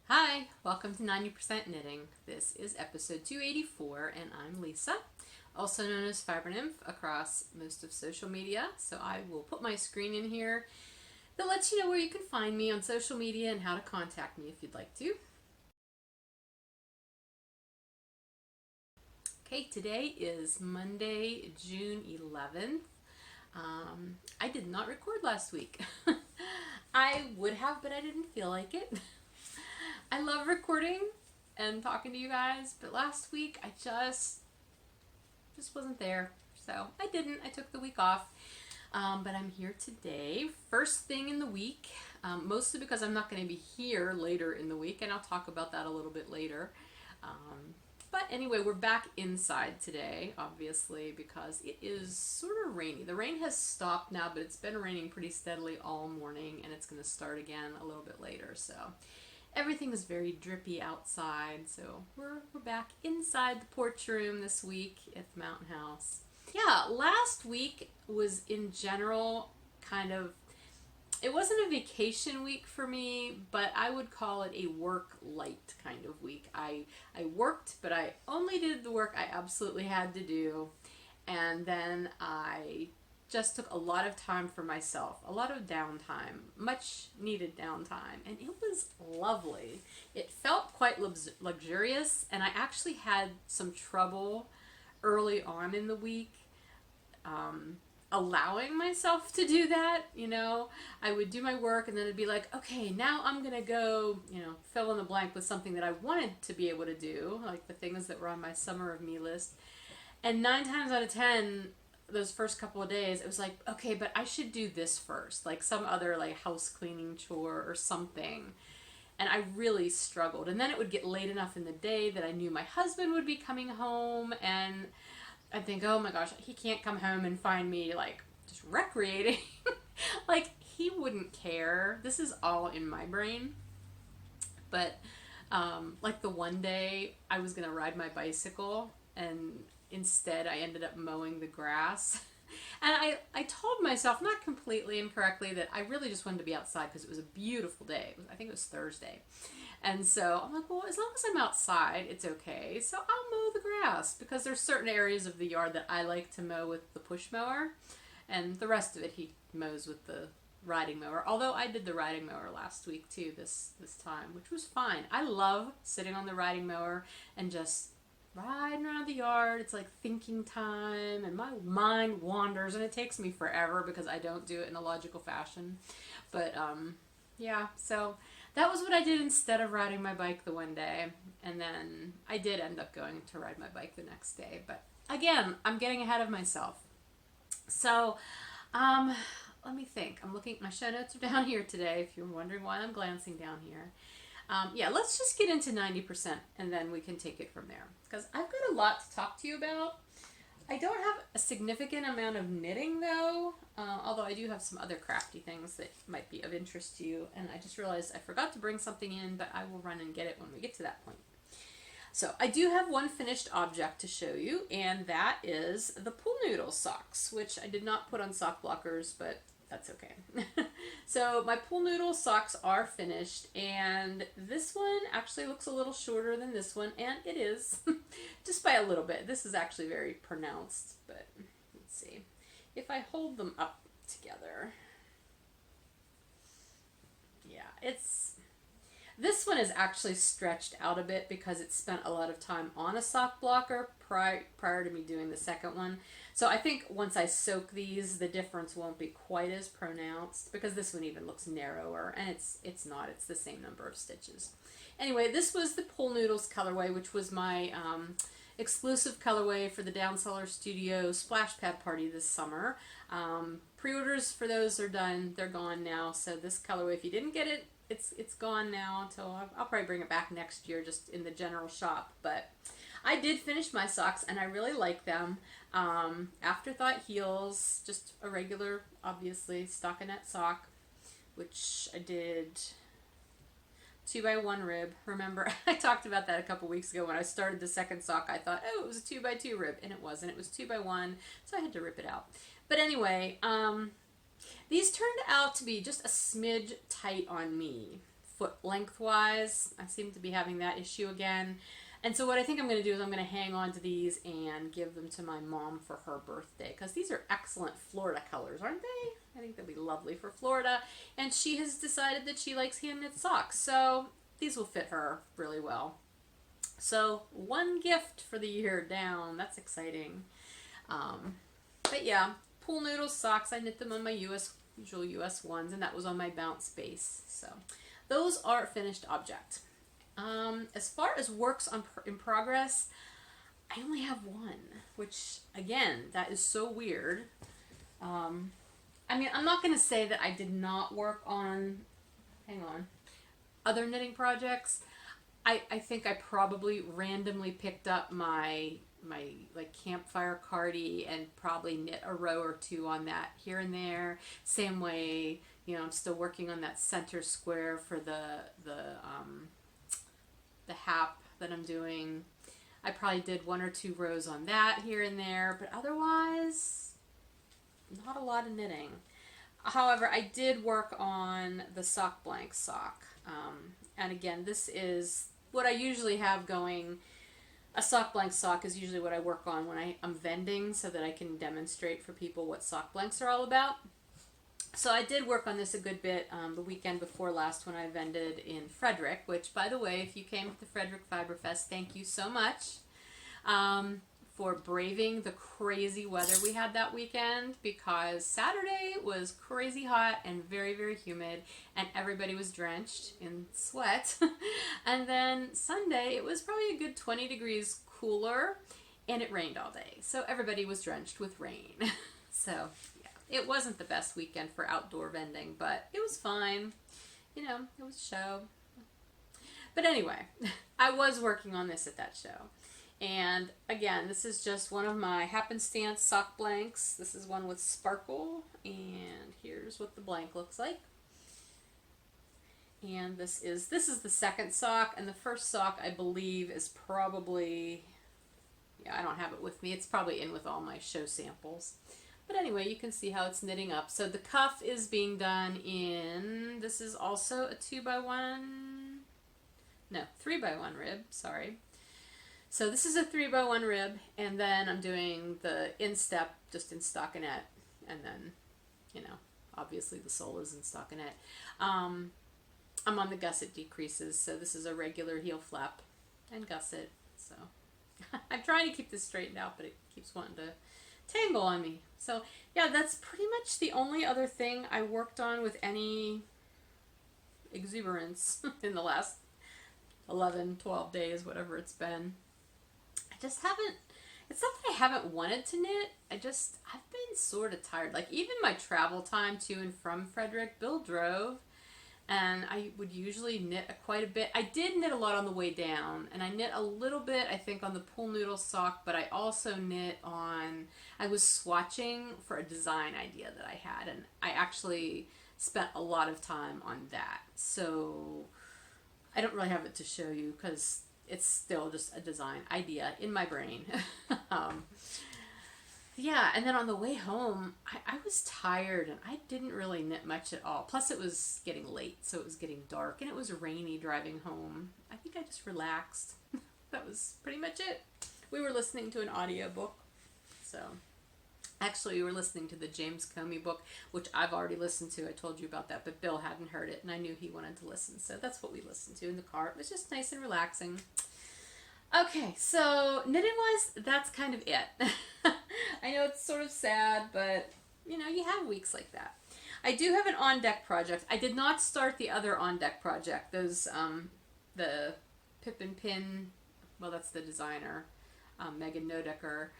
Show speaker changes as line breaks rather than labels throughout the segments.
Hi, welcome to 90% Knitting. This is episode 284 and I'm Lisa, also known as Fiber Nymph across most of social media. So I will put my screen in here that lets you know where you can find me on social media and how to contact me if you'd like to. Okay, today is Monday, June 11th. I did not record last week. I would have, but I didn't feel like it. I love recording and talking to you guys, but last week I just wasn't there. So I didn't. I took the week off. But I'm here today, first thing in the week, mostly because I'm not going to be here later in the week, and I'll talk about that a little bit later. But anyway, we're back inside today, obviously, because it is sort of rainy. The rain has stopped now, but it's been raining pretty steadily all morning, and it's going to start again a little bit later. So everything is very drippy outside. So we're back inside the porch room this week at the mountain house. Yeah, last week was in general kind of, it wasn't a vacation week for me, but I would call it a work light kind of week. I worked, but I only did the work I absolutely had to do. And then I just took a lot of time for myself, a lot of downtime, much needed downtime, and it was lovely. It felt quite luxurious, and I actually had some trouble early on in the week allowing myself to do that. I would do my work and then it'd be like, okay, now I'm gonna go, fill in the blank with something that I wanted to be able to do, like the things that were on my summer of me list. And 9 times out of 10, those first couple of days, it was like, okay, but I should do this first, like some other like house cleaning chore or something. And I really struggled. And then it would get late enough in the day that I knew my husband would be coming home, and I'd think, oh my gosh, he can't come home and find me like just recreating. Like, he wouldn't care. This is all in my brain. But like the one day I was gonna ride my bicycle, and instead I ended up mowing the grass. And I told myself, not completely incorrectly, that I really just wanted to be outside because it was a beautiful day. I think it was Thursday. And so I'm like, well, as long as I'm outside, it's okay. So I'll mow the grass, because there's certain areas of the yard that I like to mow with the push mower, and the rest of it he mows with the riding mower. Although I did the riding mower last week too, this time, which was fine. I love sitting on the riding mower and just riding around the yard. It's like thinking time, and my mind wanders, and it takes me forever because I don't do it in a logical fashion. But yeah, so that was what I did instead of riding my bike the one day. And then I did end up going to ride my bike the next day. But again, I'm getting ahead of myself. So let me think. I'm looking, my show notes are down here today, if you're wondering why I'm glancing down here. Yeah, let's just get into 90% and then we can take it from there, because I've got a lot to talk to you about. I don't have a significant amount of knitting though, although I do have some other crafty things that might be of interest to you, and I just realized I forgot to bring something in, but I will run and get it when we get to that point. So I do have one finished object to show you, and that is the pool noodle socks, which I did not put on sock blockers, but that's okay. So my pool noodle socks are finished, and this one actually looks a little shorter than this one, and it is, just by a little bit. This is actually very pronounced, but let's see. If I hold them up together, yeah, this one is actually stretched out a bit because it spent a lot of time on a sock blocker prior to me doing the second one. So I think once I soak these, the difference won't be quite as pronounced, because this one even looks narrower, and it's not. It's the same number of stitches. Anyway, this was the Pool Noodles colorway, which was my exclusive colorway for the Down Cellar Studio splash pad party this summer. Pre-orders for those are done. They're gone now. So this colorway, if you didn't get it, it's gone now until I'll probably bring it back next year, just in the general shop. But I did finish my socks, and I really like them. Afterthought heels, just a regular, obviously, stockinette sock, which I did 2x1 rib. Remember, I talked about that a couple weeks ago when I started the second sock. I thought, oh, it was a 2x2 rib, and it wasn't. It was 2x1, so I had to rip it out. But anyway, these turned out to be just a smidge tight on me foot lengthwise. I seem to be having that issue again. And so what I think I'm going to do is I'm going to hang on to these and give them to my mom for her birthday, because these are excellent Florida colors, aren't they? I think they'll be lovely for Florida. And she has decided that she likes hand knit socks, so these will fit her really well. So one gift for the year down. That's exciting. But yeah, pool noodle socks. I knit them on my usual US ones, and that was on my bounce base. So those are a finished object. As far as works in progress, I only have one, which again, that is so weird. I mean, I'm not going to say that I did not work on, other knitting projects. I think I probably randomly picked up my like campfire cardie and probably knit a row or two on that here and there. Same way, you know, I'm still working on that center square for the hap that I'm doing. I probably did 1 or 2 rows on that here and there, but otherwise, not a lot of knitting. However, I did work on the sock blank sock. And again, this is what I usually have going. A sock blank sock is usually what I work on when I'm vending, so that I can demonstrate for people what sock blanks are all about. So I did work on this a good bit the weekend before last when I vended in Frederick, which, by the way, if you came to the Frederick Fiber Fest, thank you so much for braving the crazy weather we had that weekend, because Saturday was crazy hot and very, very humid, and everybody was drenched in sweat. And then Sunday, it was probably a good 20 degrees cooler, and it rained all day. So everybody was drenched with rain. So it wasn't the best weekend for outdoor vending, but it was fine. You know, it was a show. But anyway, I was working on this at that show. And again, this is just one of my happenstance sock blanks. This is one with sparkle, and here's what the blank looks like. And this is the second sock, and the first sock, I believe, is probably, I don't have it with me. It's probably in with all my show samples. But anyway, you can see how it's knitting up. So the cuff is being done in, this is also a 3x1 rib, sorry. So this is a 3x1 rib, and then I'm doing the instep just in stockinette, and then, you know, obviously the sole is in stockinette. I'm on the gusset decreases, so this is a regular heel flap and gusset. So I'm trying to keep this straightened out, but it keeps wanting to tangle on me. So yeah, that's pretty much the only other thing I worked on with any exuberance in the last 11, 12 days, whatever it's been. I just haven't, it's not that I haven't wanted to knit, I've been sort of tired. Like even my travel time to and from Frederick, Bill drove, and I would usually knit quite a bit. I did knit a lot on the way down, and I knit a little bit, I think, on the pool noodle sock, but I also knit on, I was swatching for a design idea that I had, and I actually spent a lot of time on that. So I don't really have it to show you because it's still just a design idea in my brain. Yeah, and then on the way home, I was tired and I didn't really knit much at all. Plus it was getting late, so it was getting dark, and it was rainy driving home. I think I just relaxed. That was pretty much it. We were listening to an audiobook. So actually we were listening to the James Comey book, which I've already listened to. I told you about that, but Bill hadn't heard it, and I knew he wanted to listen. So that's what we listened to in the car. It was just nice and relaxing. Okay, so knitting-wise, that's kind of it. I know it's sort of sad, but, you know, you have weeks like that. I do have an on-deck project. I did not start the other on-deck project. Those, the Pip and Pin, well, that's the designer, Megan Nodecker,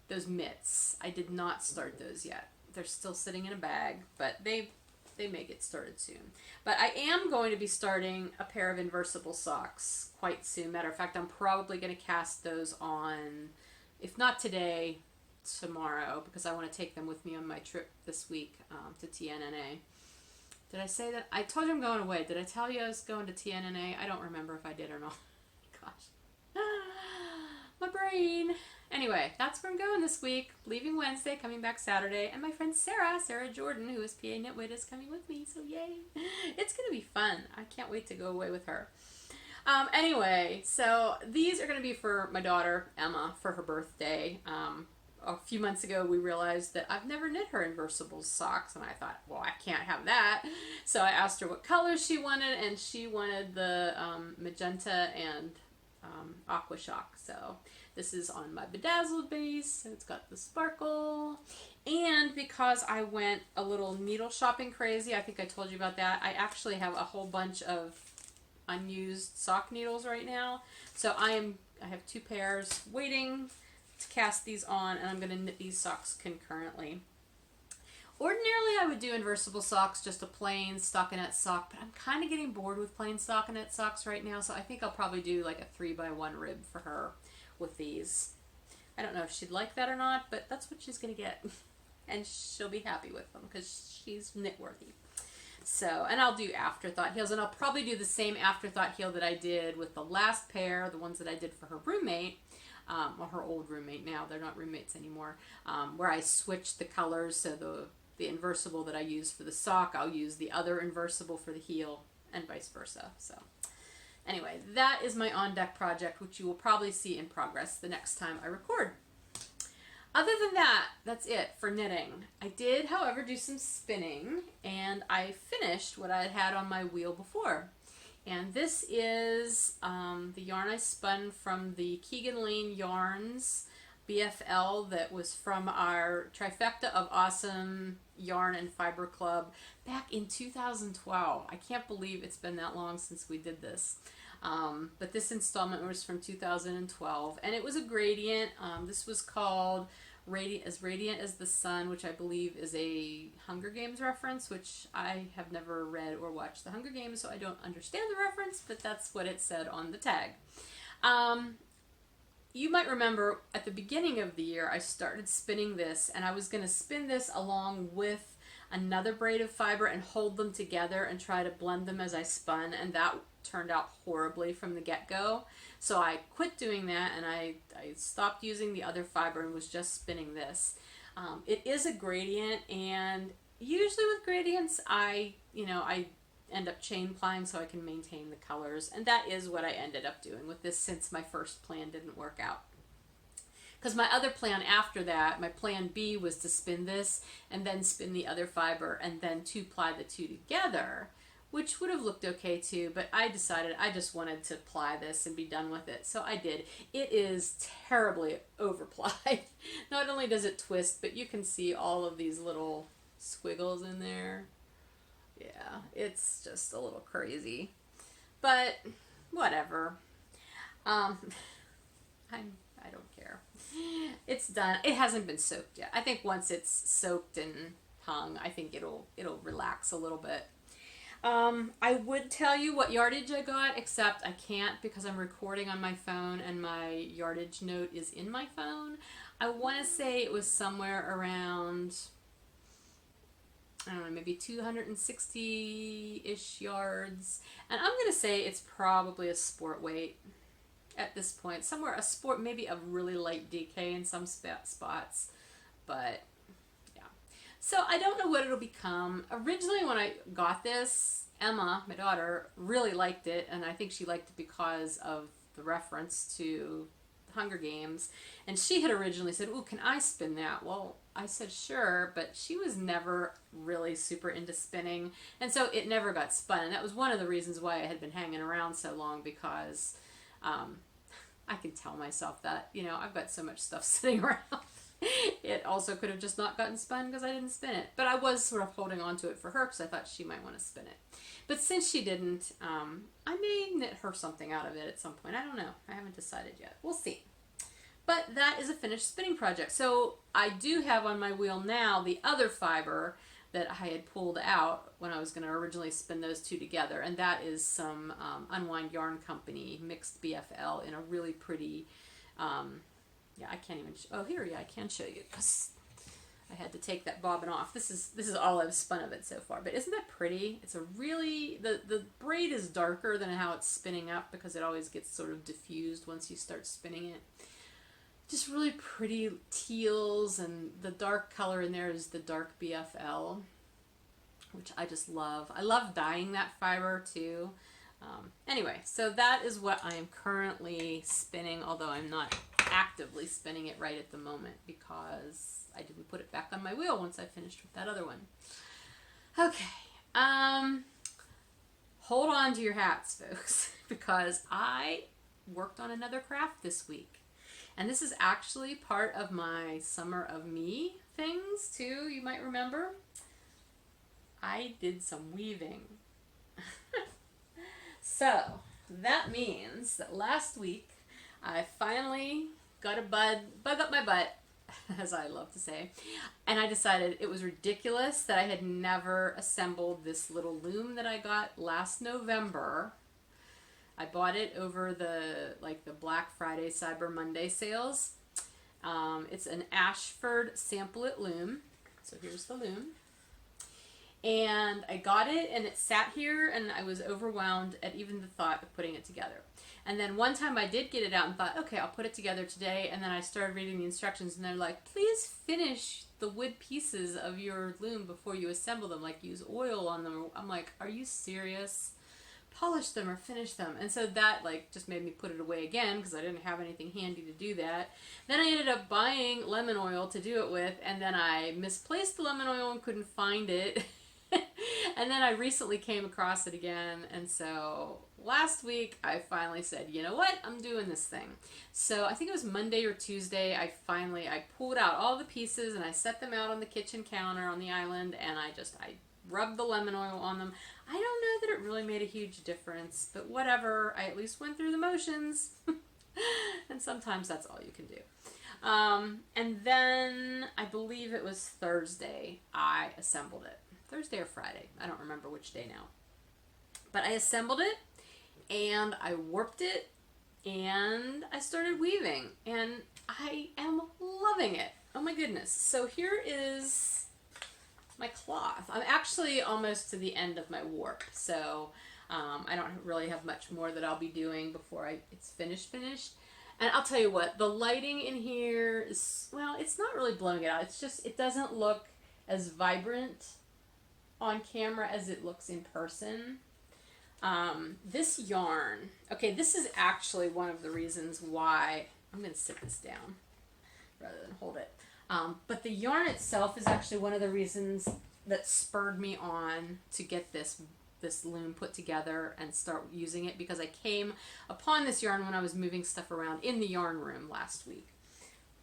those mitts. I did not start those yet. They're still sitting in a bag, but they may get started soon. But I am going to be starting a pair of inversible socks quite soon. Matter of fact, I'm probably going to cast those on, if not today, tomorrow, because I want to take them with me on my trip this week to TNNA. Did I say that? I told you I'm going away. Did I tell you I was going to TNNA? I don't remember if I did or not. Gosh. my brain. Anyway, that's where I'm going this week. Leaving Wednesday, coming back Saturday. And my friend Sarah Jordan, who is PA Knitwit, is coming with me. So yay. It's going to be fun. I can't wait to go away with her. Anyway, so these are going to be for my daughter, Emma, for her birthday. A few months ago, we realized that I've never knit her inversible socks, and I thought, well, I can't have that. So I asked her what colors she wanted, and she wanted the magenta and aqua shock. So this is on my bedazzled base, so it's got the sparkle. And because I went a little needle shopping crazy, I think I told you about that, I actually have a whole bunch of unused sock needles right now. So I have 2 pairs waiting to cast these on, and I'm going to knit these socks concurrently. Ordinarily I would do inversible socks, just a plain stockinette sock, but I'm kind of getting bored with plain stockinette socks right now, so I think I'll probably do like a 3x1 rib for her with these. I don't know if she'd like that or not, but that's what she's going to get. And she'll be happy with them because she's knit-worthy. So, and I'll do afterthought heels, and I'll probably do the same afterthought heel that I did with the last pair, the ones that I did for her roommate, or her old roommate now, they're not roommates anymore, where I switched the colors, so the inversible that I use for the sock, I'll use the other inversible for the heel, and vice versa. So, anyway, that is my on-deck project, which you will probably see in progress the next time I record. Other than that, that's it for knitting. I did, however, do some spinning, and I finished what I had on my wheel before. And this is the yarn I spun from the Keegan Lane Yarns BFL that was from our trifecta of awesome yarn and fiber club back in 2012. I can't believe it's been that long since we did this. But this installment was from 2012, and it was a gradient. This was called Radiant as the Sun, which I believe is a Hunger Games reference, which I have never read or watched the Hunger Games, so I don't understand the reference, but that's what it said on the tag. You might remember at the beginning of the year I started spinning this, and I was going to spin this along with another braid of fiber and hold them together and try to blend them as I spun, and that turned out horribly from the get-go. So I quit doing that, and I stopped using the other fiber and was just spinning this. It is a gradient, and usually with gradients I end up chain plying so I can maintain the colors, and that is what I ended up doing with this since my first plan didn't work out. Because my other plan after that, my plan B, was to spin this and then spin the other fiber and then 2-ply the two together, which would have looked okay too, but I decided I just wanted to ply this and be done with it, so I did. It is terribly overplied. Not only does it twist, but you can see all of these little squiggles in there. Yeah, it's just a little crazy, but whatever. I don't care. It's done. It hasn't been soaked yet. I think once it's soaked and hung, I think it'll relax a little bit. I would tell you what yardage I got, except I can't because I'm recording on my phone and my yardage note is in my phone. I want to say it was somewhere around, I don't know, maybe 260-ish yards. And I'm going to say it's probably a sport weight at this point. Somewhere a sport, maybe a really light DK in some spots. But yeah. So I don't know what it'll become. Originally when I got this, Emma, my daughter, really liked it. And I think she liked it because of the reference to Hunger Games, and she had originally said, "Ooh, can I spin that?" Well, I said sure, but she was never really super into spinning, and so it never got spun, and that was one of the reasons why I had been hanging around so long, because I can tell myself that, you know, I've got so much stuff sitting around. It also could have just not gotten spun because I didn't spin it, but I was sort of holding on to it for her because I thought she might want to spin it. But since she didn't, I may knit her something out of it at some point. I don't know. I haven't decided yet. We'll see. But that is a finished spinning project. So I do have on my wheel now the other fiber that I had pulled out when I was going to originally spin those two together. And that is some Unwind Yarn Company mixed BFL in a really pretty, yeah, I can't even, oh here, yeah, I can show you because I had to take that bobbin off. This is all I've spun of it so far, but isn't that pretty? It's a really, the braid is darker than how it's spinning up because it always gets sort of diffused once you start spinning it. just really pretty teals, and the dark color in there is the dark BFL, which I just love. I love dyeing that fiber too. Anyway, so that is what I am currently spinning, although I'm not actively spinning it right at the moment because I didn't put it back on my wheel once I finished with that other one. Okay, hold on to your hats, folks, because I worked on another craft this week. And this is actually part of my Summer of Me things too, you might remember. I did some weaving. So that means that last week I finally got a bug up my butt, as I love to say, and I decided it was ridiculous that I had never assembled this little loom that I got last November. I bought it over the Black Friday, Cyber Monday sales. It's an Ashford Sample It loom. So here's the loom. And I got it, and it sat here, and I was overwhelmed at even the thought of putting it together. And then one time I did get it out and thought, okay, I'll put it together today. And then I started reading the instructions, and they're like, please finish the wood pieces of your loom before you assemble them. Like, use oil on them. I'm like, are you serious? Polish them or finish them. And so that just made me put it away again because I didn't have anything handy to do that. Then I ended up buying lemon oil to do it with, and then I misplaced the lemon oil and couldn't find it. And then I recently came across it again, and so last week I finally said, you know what, I'm doing this thing. So I think it was Monday or Tuesday, I pulled out all the pieces and I set them out on the kitchen counter on the island, and I rubbed the lemon oil on them. I don't know that it really made a huge difference, but whatever, I at least went through the motions. And sometimes that's all you can do. And then I believe it was Thursday I assembled it. Thursday or Friday, I don't remember which day now. But I assembled it, and I warped it, and I started weaving, and I am loving it. Oh my goodness. So here is my cloth. I'm actually almost to the end of my warp, so I don't really have much more that I'll be doing before it's finished. And I'll tell you what, the lighting in here is, well, it's not really blowing it out. It's just, it doesn't look as vibrant on camera as it looks in person. This yarn, okay, this is actually one of the reasons why, I'm going to sit this down rather than hold it. But the yarn itself is actually one of the reasons that spurred me on to get this loom put together and start using it, because I came upon this yarn when I was moving stuff around in the yarn room last week.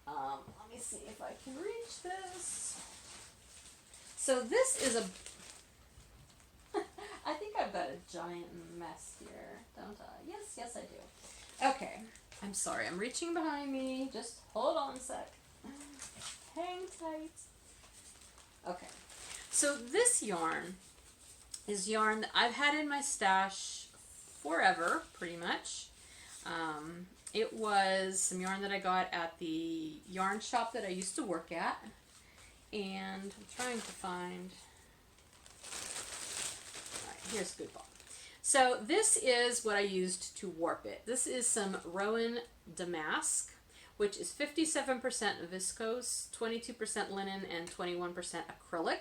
Let me see if I can reach this. So this is a I think I've got a giant mess here, don't I? Yes I do. Okay, I'm sorry, I'm reaching behind me. Just hold on a sec. Hang tight. Okay, so this yarn is yarn that I've had in my stash forever, pretty much. It was some yarn that I got at the yarn shop that I used to work at, and I'm trying to find... Here's good ball. So this is what I used to warp it. This is some Rowan Damask, which is 57% viscose, 22% linen, and 21% acrylic.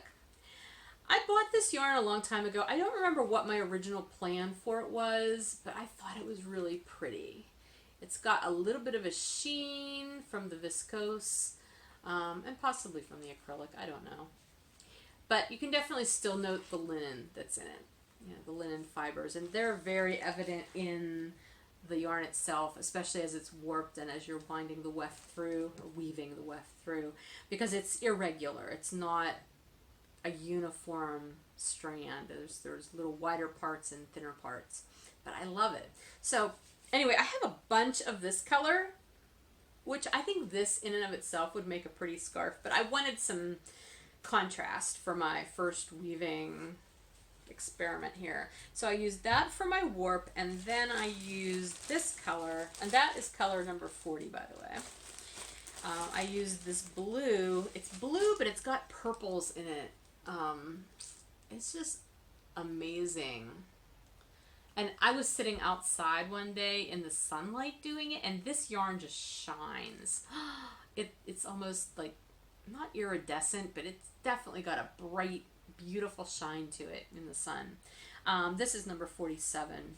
I bought this yarn a long time ago. I don't remember what my original plan for it was, but I thought it was really pretty. It's got a little bit of a sheen from the viscose, and possibly from the acrylic, I don't know. But you can definitely still note the linen that's in it. You know, the linen fibers, and they're very evident in the yarn itself, especially as it's warped and as you're winding the weft through, or weaving the weft through, because it's irregular. It's not a uniform strand. There's little wider parts and thinner parts, but I love it. So anyway, I have a bunch of this color, which I think this in and of itself would make a pretty scarf, but I wanted some contrast for my first weaving experiment here. So I used that for my warp, and then I used this color, and that is color number 40, by the way. I used this blue. It's blue, but it's got purples in it. It's just amazing. And I was sitting outside one day in the sunlight doing it, and this yarn just shines. It's almost like, not iridescent, but it's definitely got a bright, beautiful shine to it in the sun. This is number 47.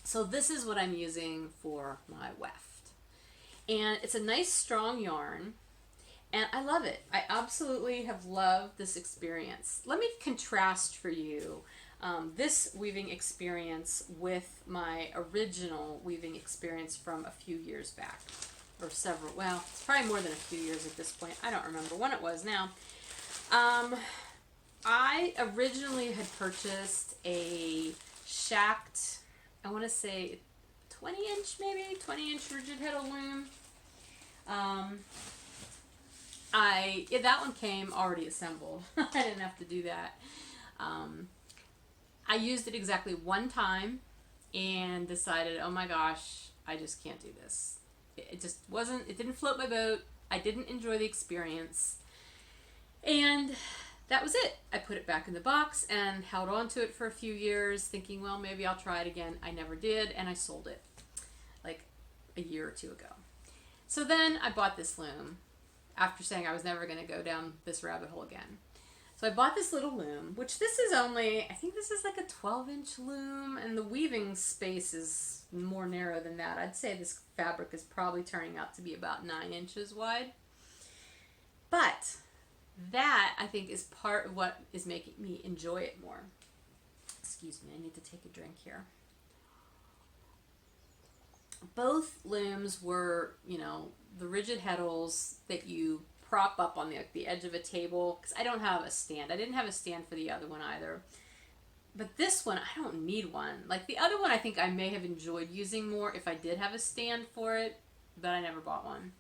So this is what I'm using for my weft. And it's a nice strong yarn, and I love it. I absolutely have loved this experience. Let me contrast for you this weaving experience with my original weaving experience from a few years back, or several, well, it's probably more than a few years at this point. I don't remember when it was now. I originally had purchased a shacked, I want to say 20-inch, maybe 20-inch rigid heddle loom. That one came already assembled. I didn't have to do that. I used it exactly one time and decided, oh my gosh, I just can't do this. It just wasn't, it didn't float my boat. I didn't enjoy the experience. And that was it. I put it back in the box and held on to it for a few years thinking, well, maybe I'll try it again. I never did, and I sold it like a year or two ago. So then I bought this loom after saying I was never going to go down this rabbit hole again. So I bought this little loom, which this is only, I think this is like a 12-inch loom, and the weaving space is more narrow than that. I'd say this fabric is probably turning out to be about 9 inches wide. But that, I think, is part of what is making me enjoy it more. Excuse me, I need to take a drink here. Both looms were, you know, the rigid heddles that you prop up on the edge of a table, because I don't have a stand. I didn't have a stand for the other one either. But this one, I don't need one. Like the other one, I think I may have enjoyed using more if I did have a stand for it, but I never bought one.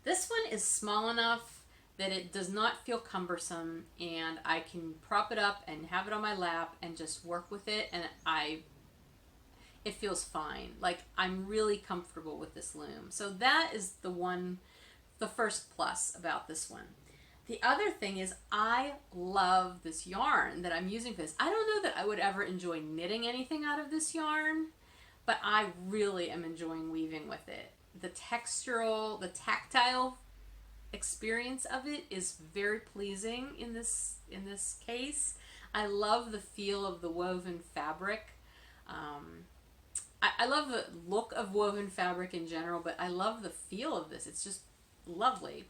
This one is small enough that it does not feel cumbersome, and I can prop it up and have it on my lap and just work with it, and it feels fine. Like, I'm really comfortable with this loom. So that is the first plus about this one. The other thing is I love this yarn that I'm using for this. I don't know that I would ever enjoy knitting anything out of this yarn, but I really am enjoying weaving with it. The textural, the tactile experience of it is very pleasing in this case. I love the feel of the woven fabric. I love the look of woven fabric in general, but I love the feel of this. It's just lovely.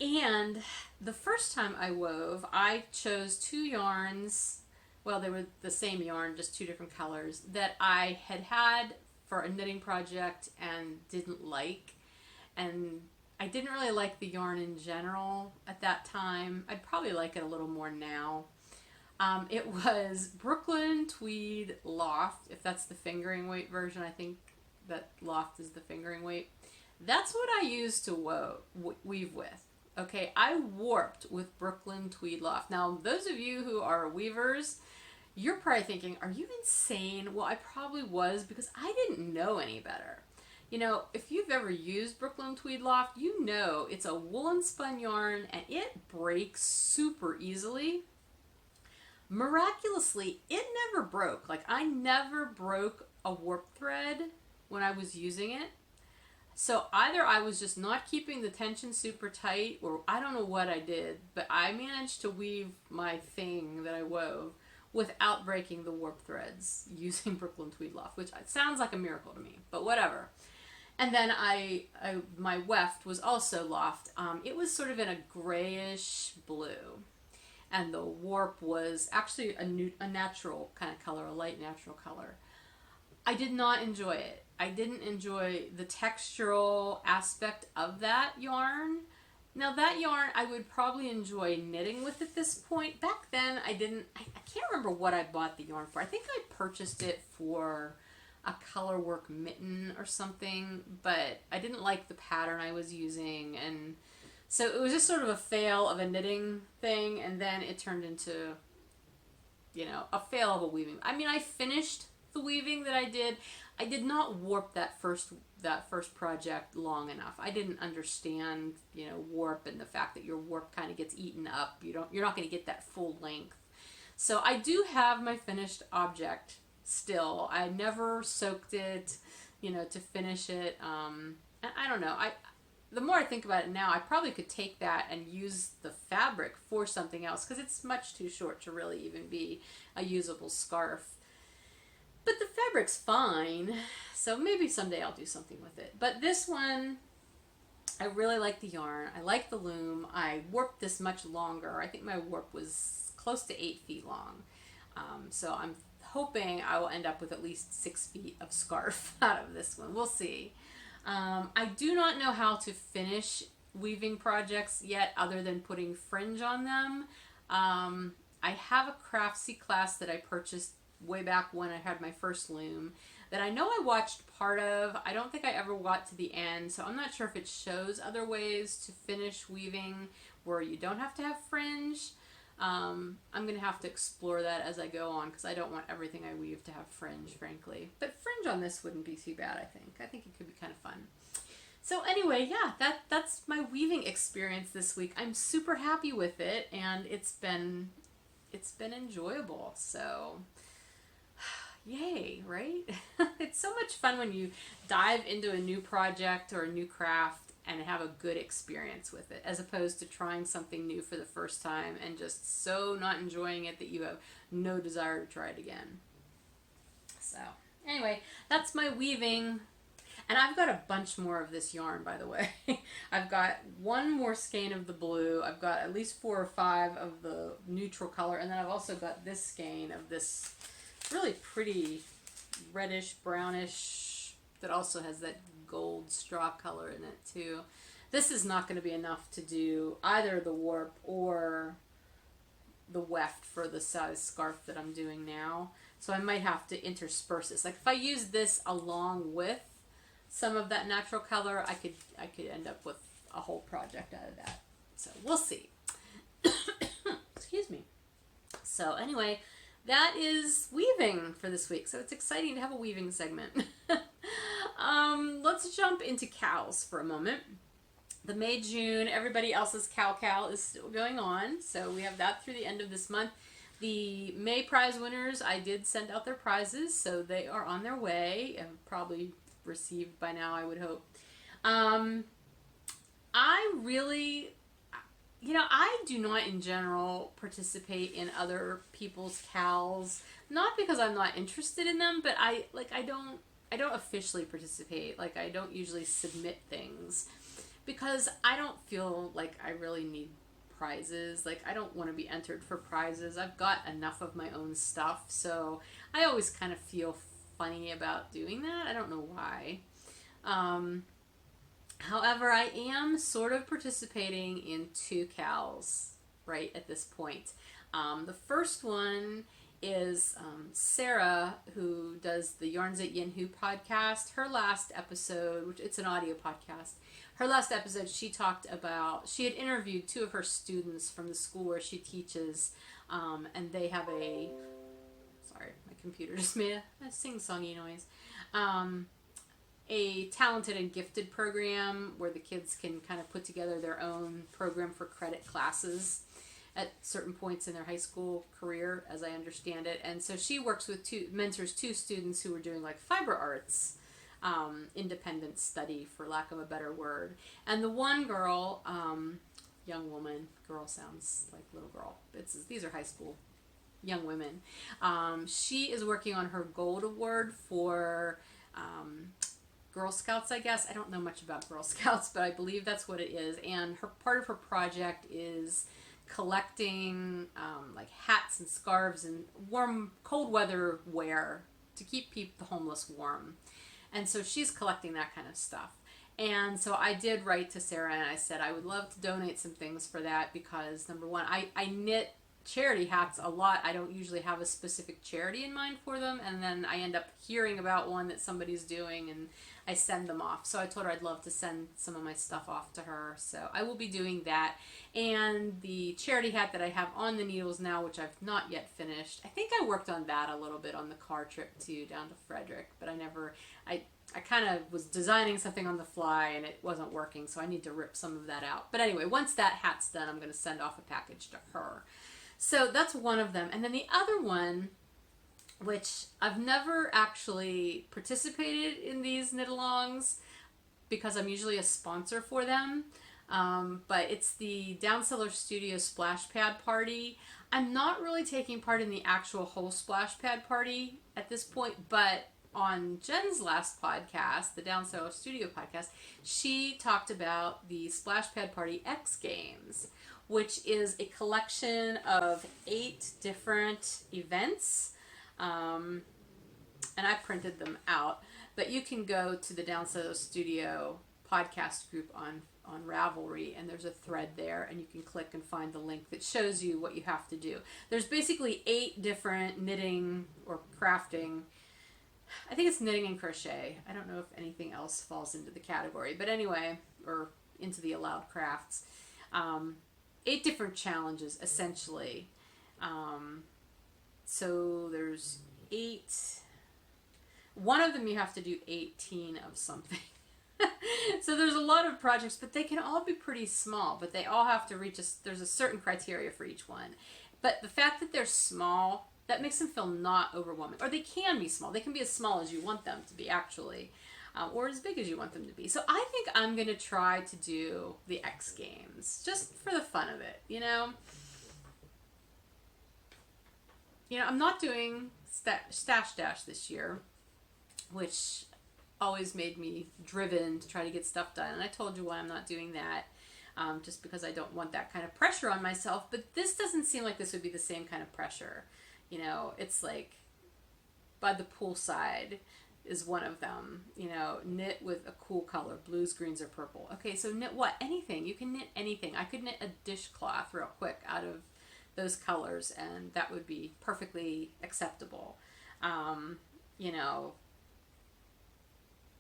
And the first time I wove, I chose 2 yarns, well, they were the same yarn, just 2 different colors, that I had for a knitting project and didn't like. And I didn't really like the yarn in general at that time. I'd probably like it a little more now. It was Brooklyn Tweed Loft, if that's the fingering weight version. I think that Loft is the fingering weight. That's what I used to weave with. Okay, I warped with Brooklyn Tweed Loft. Now, those of you who are weavers, you're probably thinking, are you insane? Well, I probably was, because I didn't know any better. You know, if you've ever used Brooklyn Tweed Loft, you know it's a woolen spun yarn, and it breaks super easily. Miraculously, it never broke. Like, I never broke a warp thread when I was using it. So either I was just not keeping the tension super tight, or I don't know what I did, but I managed to weave my thing that I wove without breaking the warp threads using Brooklyn Tweed Loft, which sounds like a miracle to me, but whatever. And then my weft was also Loft. It was sort of in a grayish blue. And the warp was actually a natural kind of color, a light natural color. I did not enjoy it. I didn't enjoy the textural aspect of that yarn. Now that yarn I would probably enjoy knitting with at this point. Back then I can't remember what I bought the yarn for. I think I purchased it for a color work mitten or something, but I didn't like the pattern I was using, and so it was just sort of a fail of a knitting thing, and then it turned into, you know, a fail of a weaving. I mean, I finished the weaving that I did. I did not warp that first project long enough. I didn't understand, you know, warp and the fact that your warp kind of gets eaten up. You're not going to get that full length. So I do have my finished object still. I never soaked it, you know, to finish it. I don't know. The more I think about it now, I probably could take that and use the fabric for something else because it's much too short to really even be a usable scarf. But the fabric's fine, so maybe someday I'll do something with it. But this one, I really like the yarn. I like the loom. I warped this much longer. I think my warp was close to 8 feet long. So I'm hoping I will end up with at least 6 feet of scarf out of this one. We'll see. I do not know how to finish weaving projects yet other than putting fringe on them. I have a Craftsy class that I purchased way back when I had my first loom that I know I watched part of. I don't think I ever got to the end, so I'm not sure if it shows other ways to finish weaving where you don't have to have fringe. I'm going to have to explore that as I go on because I don't want everything I weave to have fringe, frankly. But fringe on this wouldn't be too bad, I think. I think it could be kind of fun. So anyway, yeah, that's my weaving experience this week. I'm super happy with it, and it's been enjoyable. So yay, right? It's so much fun when you dive into a new project or a new craft and have a good experience with it, as opposed to trying something new for the first time and just so not enjoying it that you have no desire to try it again. So anyway, that's my weaving. And I've got a bunch more of this yarn, by the way. I've got one more skein of the blue. I've got at least 4 or 5 of the neutral color. And then I've also got this skein of this really pretty reddish, brownish, that also has that gold straw color in it too. This is not going to be enough to do either the warp or the weft for the size scarf that I'm doing now. So I might have to intersperse this. Like if I use this along with some of that natural color, I could end up with a whole project out of that. So we'll see. Excuse me. So anyway, that is weaving for this week. So it's exciting to have a weaving segment. Let's jump into cows for a moment. The May-June, everybody else's cow is still going on. So we have that through the end of this month. The May prize winners, I did send out their prizes, so they are on their way. Probably received by now, I would hope. I really, I do not in general participate in other people's cows, not because I'm not interested in them, but I don't officially participate. Like I don't usually submit things because I don't feel like I really need prizes. Like I don't want to be entered for prizes. I've got enough of my own stuff, so I always kind of feel funny about doing that. I don't know why. However, I am sort of participating in 2 cows right at this point. The first one is Sarah, who does the Yarns at Yinhu podcast. Her last episode, which it's an audio podcast, her last episode she talked about, she had interviewed 2 of her students from the school where she teaches, and they have sorry, my computer just made a sing-songy noise. A talented and gifted program where the kids can kind of put together their own program for credit classes at certain points in their high school career, as I understand it. And so she works with mentors 2 students who were doing like fiber arts, independent study, for lack of a better word. And the one girl, young woman, girl sounds like little girl. These are high school young women. She is working on her gold award for Girl Scouts, I guess. I don't know much about Girl Scouts, but I believe that's what it is. And part of her project is collecting like hats and scarves and warm, cold weather wear to keep the homeless warm. And so she's collecting that kind of stuff. And so I did write to Sarah and I said I would love to donate some things for that because, number one, I knit charity hats a lot. I don't usually have a specific charity in mind for them, and then I end up hearing about one that somebody's doing and I send them off. So I told her I'd love to send some of my stuff off to her, so I will be doing that. And the charity hat that I have on the needles now, which I've not yet finished, I think I worked on that a little bit on the car trip too down to Frederick, but I kind of was designing something on the fly and it wasn't working, so I need to rip some of that out. But anyway, once that hat's done, I'm going to send off a package to her. So that's one of them. And then the other one which I've never actually participated in these knit-alongs because I'm usually a sponsor for them. But it's the Downseller Studio Splash Pad Party. I'm not really taking part in the actual whole Splash Pad Party at this point, but on Jen's last podcast, the Downseller Studio podcast, she talked about the Splash Pad Party X Games, which is a collection of 8 different events. And I printed them out, but you can go to the Downseller Studio podcast group on Ravelry, and there's a thread there, and you can click and find the link that shows you what you have to do. There's basically 8 different knitting or crafting. I think it's knitting and crochet. I don't know if anything else falls into the category, but anyway, or into the allowed crafts. 8 different challenges, essentially. So there's 8. One of them you have to do 18 of something. So there's a lot of projects, but they can all be pretty small, but they all have to reach there's a certain criteria for each one. But the fact that they're small, that makes them feel not overwhelming. Or they can be small. They can be as small as you want them to be, actually, or as big as you want them to be. So I think I'm going to try to do the X Games, just for the fun of it, you know? I'm not doing Stash Dash this year, which always made me driven to try to get stuff done. And I told you why I'm not doing that, just because I don't want that kind of pressure on myself. But this doesn't seem like this would be the same kind of pressure. It's like by the poolside is one of them. Knit with a cool color, blues, greens, or purple. Okay, so knit what? Anything. You can knit anything. I could knit a dishcloth real quick out of those colors, and that would be perfectly acceptable.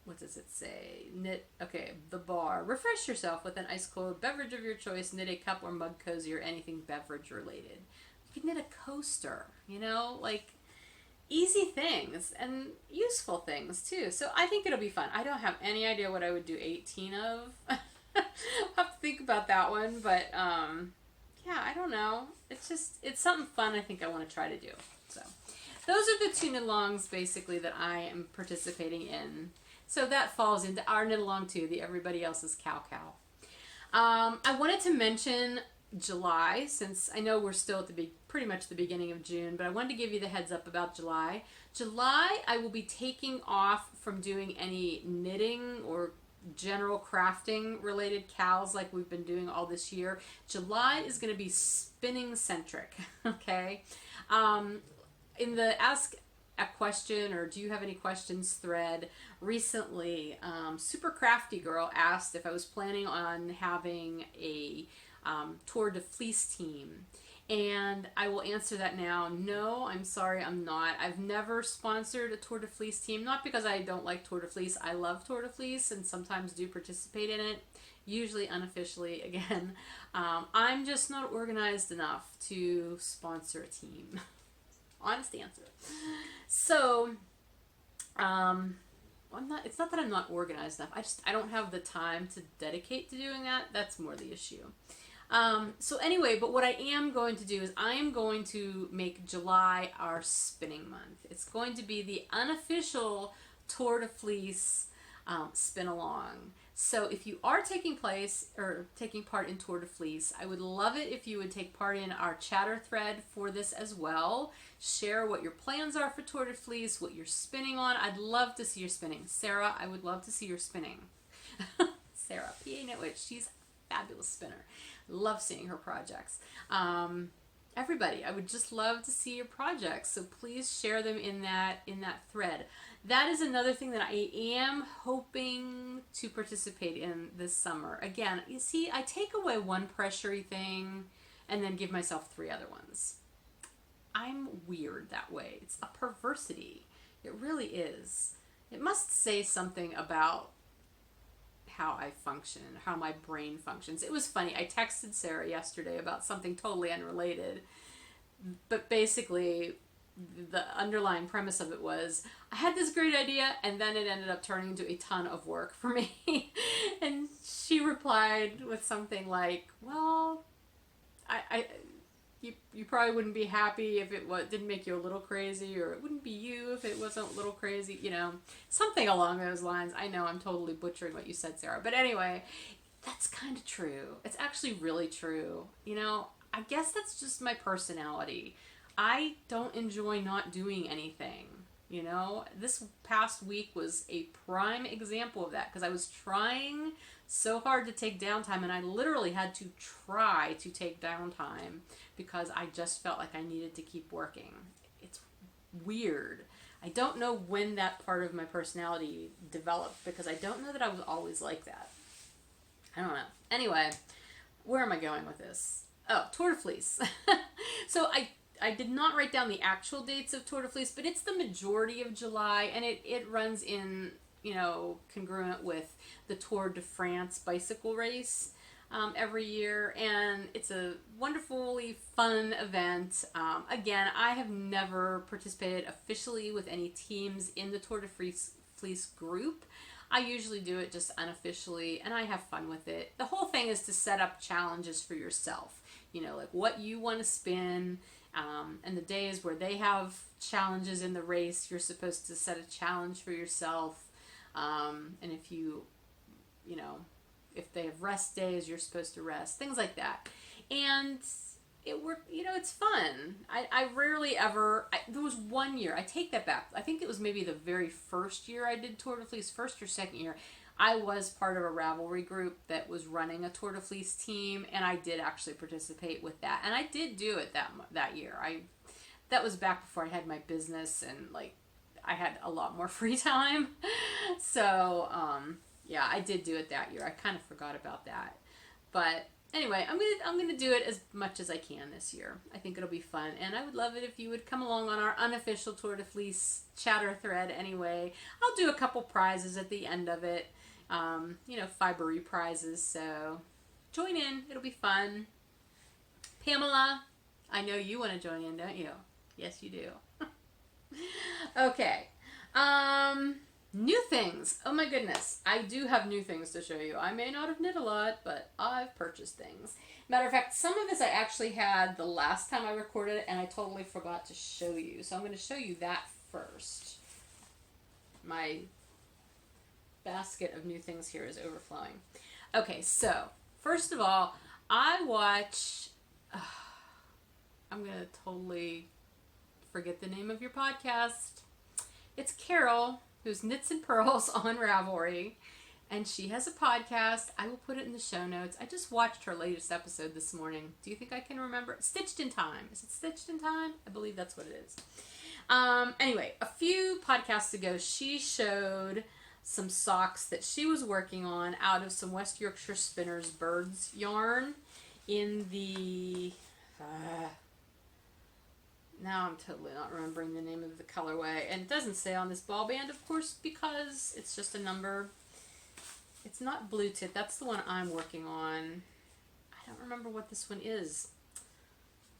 What does it say? Knit, okay, the bar. Refresh yourself with an ice cold beverage of your choice. Knit a cup or mug cozy or anything beverage related. You can knit a coaster, like easy things and useful things too. So I think it'll be fun. I don't have any idea what I would do 18 of. I'll have to think about that one, but yeah, I don't know. It's something fun I think I want to try to do. So those are the 2 knit-alongs basically that I am participating in. So that falls into our knit-along too, the everybody else's cow. I wanted to mention July, since I know we're still at pretty much the beginning of June, but I wanted to give you the heads up about July. July, I will be taking off from doing any knitting or general crafting related cows like we've been doing all this year. July is going to be spinning centric, okay? In the Ask a Question or Do You Have Any Questions thread recently, Super Crafty Girl asked if I was planning on having a Tour de Fleece team. And I will answer that now. No, I'm sorry, I'm not. I've never sponsored a Tour de Fleece team, not because I don't like Tour de Fleece. I love Tour de Fleece and sometimes do participate in it, usually unofficially again. I'm just not organized enough to sponsor a team. Honest answer. So, it's not that I'm not organized enough. I don't have the time to dedicate to doing that. That's more the issue. So anyway, but what I am going to do is I am going to make July our spinning month. It's going to be the unofficial Tour de Fleece spin along. So if you are taking part in Tour de Fleece, I would love it if you would take part in our chatter thread for this as well. Share what your plans are for Tour de Fleece, what you're spinning on. I'd love to see your spinning. Sarah, I would love to see your spinning. Sarah, PA Knitwitch, she's a fabulous spinner. Love seeing her projects. Everybody, I would just love to see your projects, so please share them in that thread. That is another thing that I am hoping to participate in this summer. Again, you see, I take away one pressury thing and then give myself 3 other ones. I'm weird that way. It's a perversity. It really is. It must say something about how I function, how my brain functions. It was funny. I texted Sarah yesterday about something totally unrelated, but basically the underlying premise of it was I had this great idea and then it ended up turning into a ton of work for me. And she replied with something like, well, you probably wouldn't be happy if didn't make you a little crazy, or it wouldn't be you if it wasn't a little crazy, something along those lines. I know I'm totally butchering what you said, Sarah, but anyway, that's kind of true. It's actually really true. I guess that's just my personality. I don't enjoy not doing anything. This past week was a prime example of that, because I was trying so hard to take downtime, and I literally had to try to take downtime because I just felt like I needed to keep working. It's weird. I don't know when that part of my personality developed, because I don't know that I was always like that. I don't know. Anyway, where am I going with this? Oh, Tour de Fleece. So I did not write down the actual dates of Tour de Fleece, but it's the majority of July, and it runs in, congruent with the Tour de France bicycle race every year, and it's a wonderfully fun event. Again, I have never participated officially with any teams in the Tour de Fleece group. I usually do it just unofficially, and I have fun with it. The whole thing is to set up challenges for yourself, like what you want to spin. And the days where they have challenges in the race, you're supposed to set a challenge for yourself. And if if they have rest days, you're supposed to rest, things like that. And it worked, it's fun. I rarely ever, there was one year, I take that back. I think it was maybe the very first year I did Tour de Fleece, first or second year. I was part of a Ravelry group that was running a Tour de Fleece team, and I did actually participate with that. And I did do it that year. That was back before I had my business, and I had a lot more free time. So, yeah, I did do it that year. I kind of forgot about that. But anyway, I'm gonna do it as much as I can this year. I think it'll be fun, and I would love it if you would come along on our unofficial Tour de Fleece chatter thread anyway. I'll do a couple prizes at the end of it. Fibery prizes, so join in. It'll be fun. Pamela, I know you want to join in, don't you? Yes, you do. Okay. New things. Oh my goodness. I do have new things to show you. I may not have knit a lot, but I've purchased things. Matter of fact, some of this I actually had the last time I recorded it, and I totally forgot to show you. So I'm going to show you that first. My basket of new things here is overflowing. Okay, so first of all, I watch, I'm going to totally forget the name of your podcast. It's Carol, who's Knits and Pearls on Ravelry, and she has a podcast. I will put it in the show notes. I just watched her latest episode this morning. Do you think I can remember? Stitched in Time. Is it Stitched in Time? I believe that's what it is. Anyway, a few podcasts ago, she showed some socks that she was working on out of some West Yorkshire Spinners birds yarn in the, now I'm totally not remembering the name of the colorway, and it doesn't say on this ball band, of course, because it's just a number. It's not Blue Tip, that's the one I'm working on. I don't remember what this one is.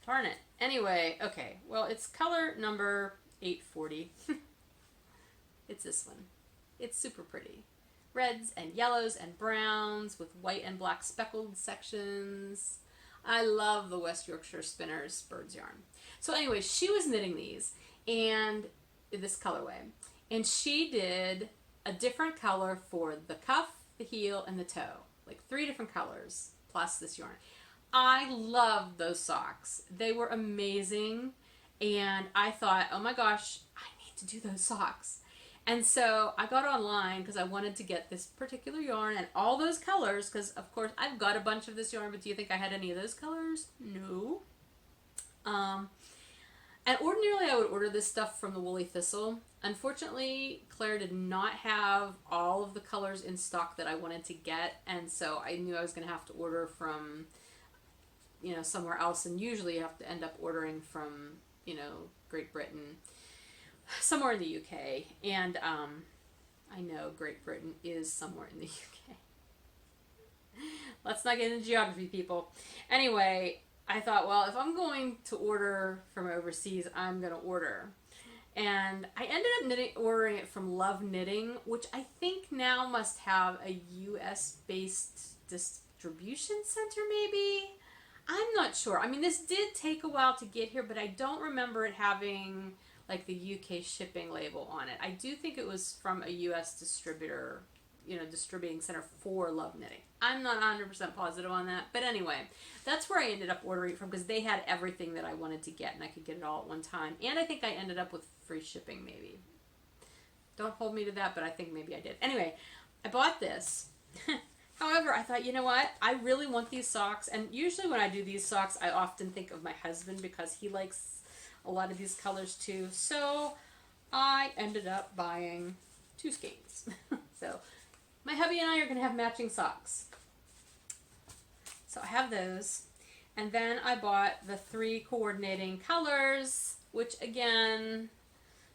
Darn it. Anyway, okay, well, it's color number 840. It's this one. It's super pretty. Reds and yellows and browns with white and black speckled sections. I love the West Yorkshire Spinners birds yarn. So anyway, she was knitting these, and this colorway. And she did a different color for the cuff, the heel, and the toe. Like 3 different colors, plus this yarn. I love those socks. They were amazing, and I thought, oh my gosh, I need to do those socks. And so I got online because I wanted to get this particular yarn and all those colors, because of course I've got a bunch of this yarn, but do you think I had any of those colors? No. And ordinarily I would order this stuff from the Woolly Thistle. Unfortunately, Claire did not have all of the colors in stock that I wanted to get, and so I knew I was going to have to order from, somewhere else, and usually you have to end up ordering from, Great Britain. Somewhere in the UK, and I know Great Britain is somewhere in the UK. Let's not get into geography, people. Anyway, I thought, well, if I'm going to order from overseas, I'm going to order. And I ended up ordering it from Love Knitting, which I think now must have a US-based distribution center, maybe? I'm not sure. I mean, this did take a while to get here, but I don't remember it having like the UK shipping label on it. I do think it was from a US distributor, distributing center for Love Knitting. I'm not 100% positive on that, but anyway, that's where I ended up ordering it from, because they had everything that I wanted to get and I could get it all at one time. And I think I ended up with free shipping, maybe. Don't hold me to that, but I think maybe I did. Anyway, I bought this. However, I thought, you know what? I really want these socks. And usually when I do these socks, I often think of my husband because he likes a lot of these colors too. So I ended up buying 2 skeins. So my hubby and I are going to have matching socks. So I have those. And then I bought the 3 coordinating colors, which again,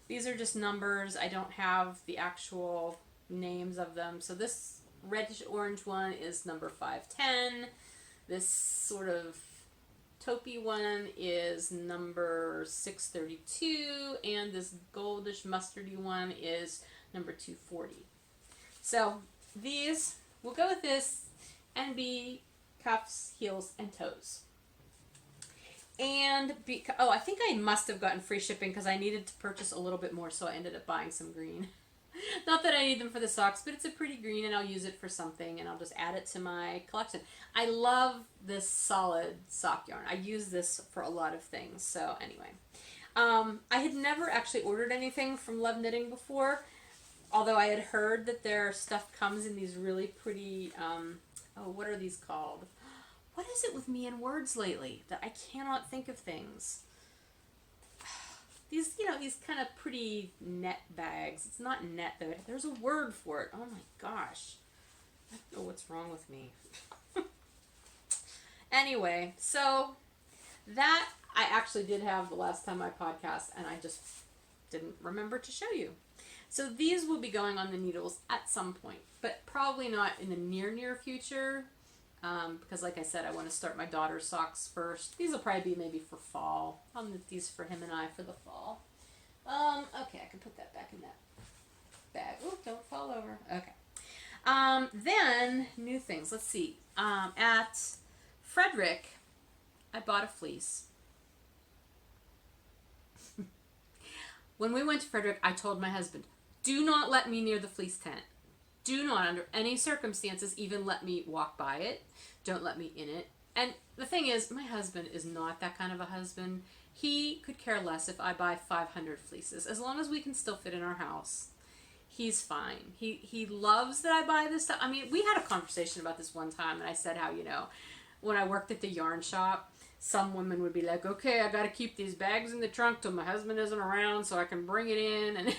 these are just numbers. I don't have the actual names of them. So this reddish orange one is number 510. This sort of taupey one is number 632, and this goldish mustardy one is number 240. So these, we'll go with this and be cuffs, heels, and toes. And I think I must have gotten free shipping because I needed to purchase a little bit more, so I ended up buying some green. Not that I need them for the socks, but it's a pretty green and I'll use it for something and I'll just add it to my collection. I love this solid sock yarn. I use this for a lot of things. So anyway, I had never actually ordered anything from Love Knitting before, although I had heard that their stuff comes in these really pretty, what are these called? What is it with me and words lately that I cannot think of things? These, these kind of pretty net bags. It's not net, though. There's a word for it. Oh, my gosh. I don't know what's wrong with me. Anyway, so that I actually did have the last time I podcast, and I just didn't remember to show you. So these will be going on the needles at some point, but probably not in the near future. Because like I said, I want to start my daughter's socks first. These will probably be maybe for fall. I'll knit these for him and I for the fall. Okay, I can put that back in that bag. Oh, don't fall over. Okay. Then, new things. Let's see. At Frederick, I bought a fleece. When we went to Frederick, I told my husband, do not let me near the fleece tent. Do not, under any circumstances, even let me walk by it. Don't let me in it. And the thing is, my husband is not that kind of a husband. He could care less if I buy 500 fleeces. As long as we can still fit in our house, he's fine. He loves that I buy this stuff. I mean, we had a conversation about this one time, and I said how, when I worked at the yarn shop, some women would be like, okay, I got to keep these bags in the trunk till my husband isn't around so I can bring it in. And,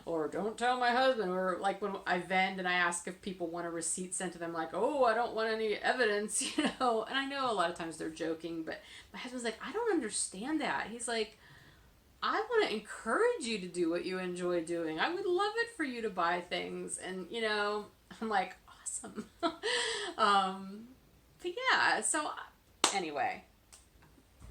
or don't tell my husband. Or like when I vend and I ask if people want a receipt sent to them, like, oh, I don't want any evidence, And I know a lot of times they're joking, but my husband's like, I don't understand that. He's like, I want to encourage you to do what you enjoy doing. I would love it for you to buy things. And, I'm like, awesome. But yeah, so anyway,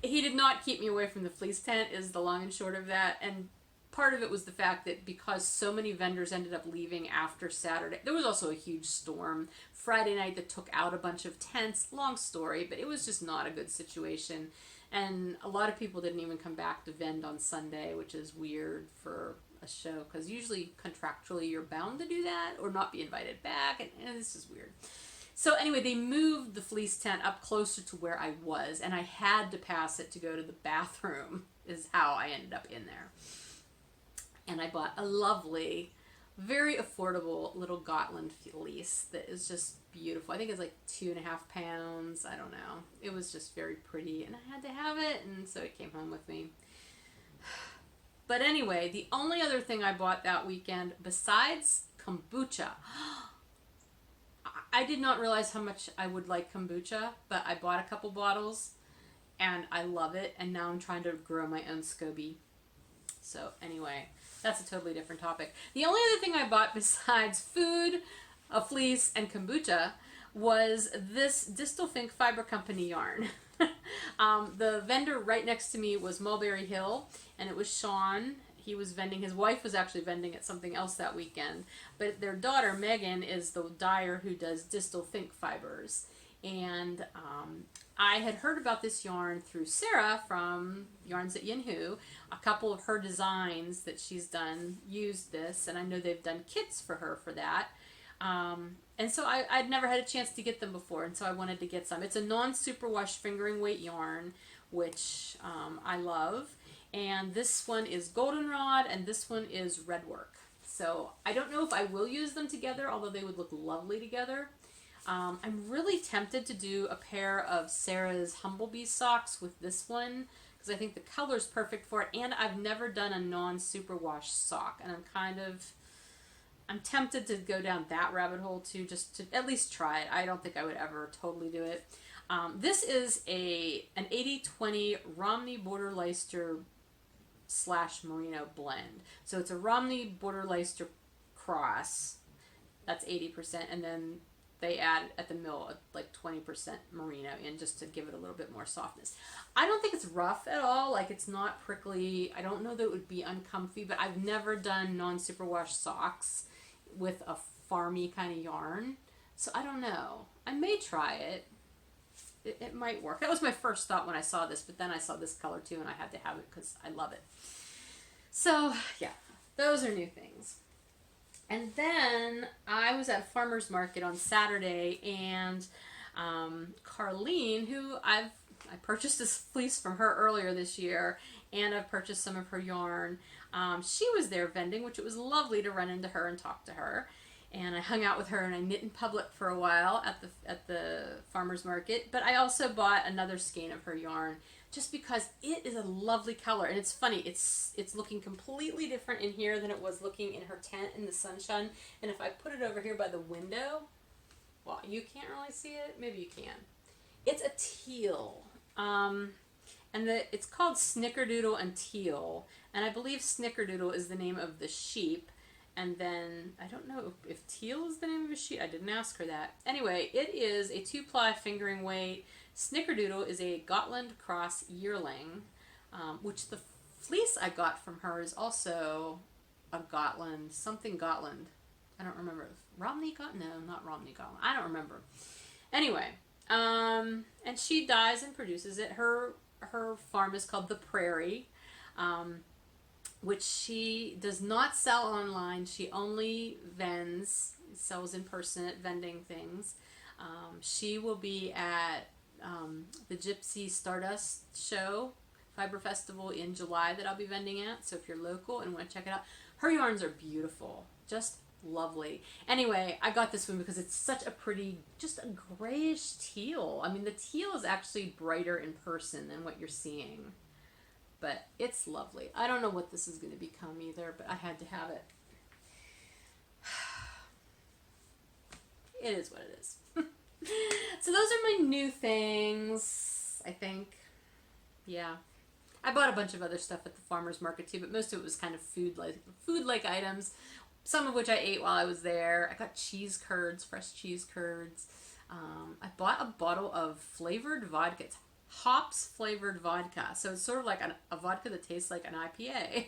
he did not keep me away from the fleece tent is the long and short of that. And part of it was the fact that because so many vendors ended up leaving after Saturday, there was also a huge storm Friday night that took out a bunch of tents. Long story, but it was just not a good situation. And a lot of people didn't even come back to vend on Sunday, which is weird for a show because usually contractually you're bound to do that or not be invited back. And this is weird. So anyway, they moved the fleece tent up closer to where I was, and I had to pass it to go to the bathroom, is how I ended up in there. And I bought a lovely, very affordable little Gotland fleece that is just beautiful. I think it's like 2.5 pounds. I don't know. It was just very pretty, and I had to have it, and so it came home with me. But anyway, the only other thing I bought that weekend, besides kombucha, I did not realize how much I would like kombucha, but I bought a couple bottles, and I love it, and now I'm trying to grow my own SCOBY. So anyway, that's a totally different topic. The only other thing I bought besides food, a fleece, and kombucha was this Distal Fink Fiber Company yarn. The vendor right next to me was Mulberry Hill, and it was Sean. He was vending, his wife was actually vending at something else that weekend. But their daughter, Megan, is the dyer who does Distal Fink fibers. And I had heard about this yarn through Sarah from Yarns at Yinhu. A couple of her designs that she's done used this, and I know they've done kits for her for that. And so I'd never had a chance to get them before, and so I wanted to get some. It's a non-superwash fingering weight yarn, which I love. And this one is goldenrod, and this one is redwork. So I don't know if I will use them together, although they would look lovely together. I'm really tempted to do a pair of Sarah's Humblebee socks with this one, because I think the color's perfect for it, and I've never done a non-superwash sock, and I'm tempted to go down that rabbit hole too, just to at least try it. I don't think I would ever totally do it. This is an 80-20 Romney Border Leicester / merino blend. So it's a Romney Border Leicester cross. That's 80%, and then they add at the mill like 20% merino in just to give it a little bit more softness. I don't think it's rough at all. Like, it's not prickly. I don't know that it would be uncomfy, but I've never done non-superwash socks with a farmy kind of yarn. So I don't know. I may try it. It might work. That was my first thought when I saw this, but then I saw this color too, and I had to have it because I love it. So yeah, those are new things. And then I was at farmer's market on Saturday, and Carlene, who I purchased this fleece from her earlier this year, and I've purchased some of her yarn. She was there vending, which it was lovely to run into her and talk to her. And I hung out with her, and I knit in public for a while at the farmer's market. But I also bought another skein of her yarn just because it is a lovely color. And it's funny, it's looking completely different in here than it was looking in her tent in the sunshine. And if I put it over here by the window, well, you can't really see it. Maybe you can. It's a teal. And it's called Snickerdoodle and Teal. And I believe Snickerdoodle is the name of the sheep. And then, I don't know if teal is the name of a sheep. I didn't ask her that. Anyway, it is a 2-ply fingering weight. Snickerdoodle is a Gotland Cross yearling, which the fleece I got from her is also a Gotland, something Gotland. I don't remember. Romney Gotland? No, not Romney Gotland. I don't remember. Anyway, and she dyes and produces it. Her farm is called The Prairie. Which she does not sell online. She only sells in person at vending things. She will be at the Gypsy Stardust Show, Fiber Festival in July that I'll be vending at. So if you're local and want to check it out, her yarns are beautiful. Just lovely. Anyway, I got this one because it's such a pretty, just a grayish teal. I mean, the teal is actually brighter in person than what you're seeing. But it's lovely. I don't know what this is going to become either, but I had to have it. It is what it is. So those are my new things, I think. Yeah. I bought a bunch of other stuff at the farmer's market too, but most of it was kind of food-like items, some of which I ate while I was there. I got cheese curds, fresh cheese curds. I bought a bottle of flavored vodka. It's hops flavored vodka, so it's sort of like a vodka that tastes like an IPA.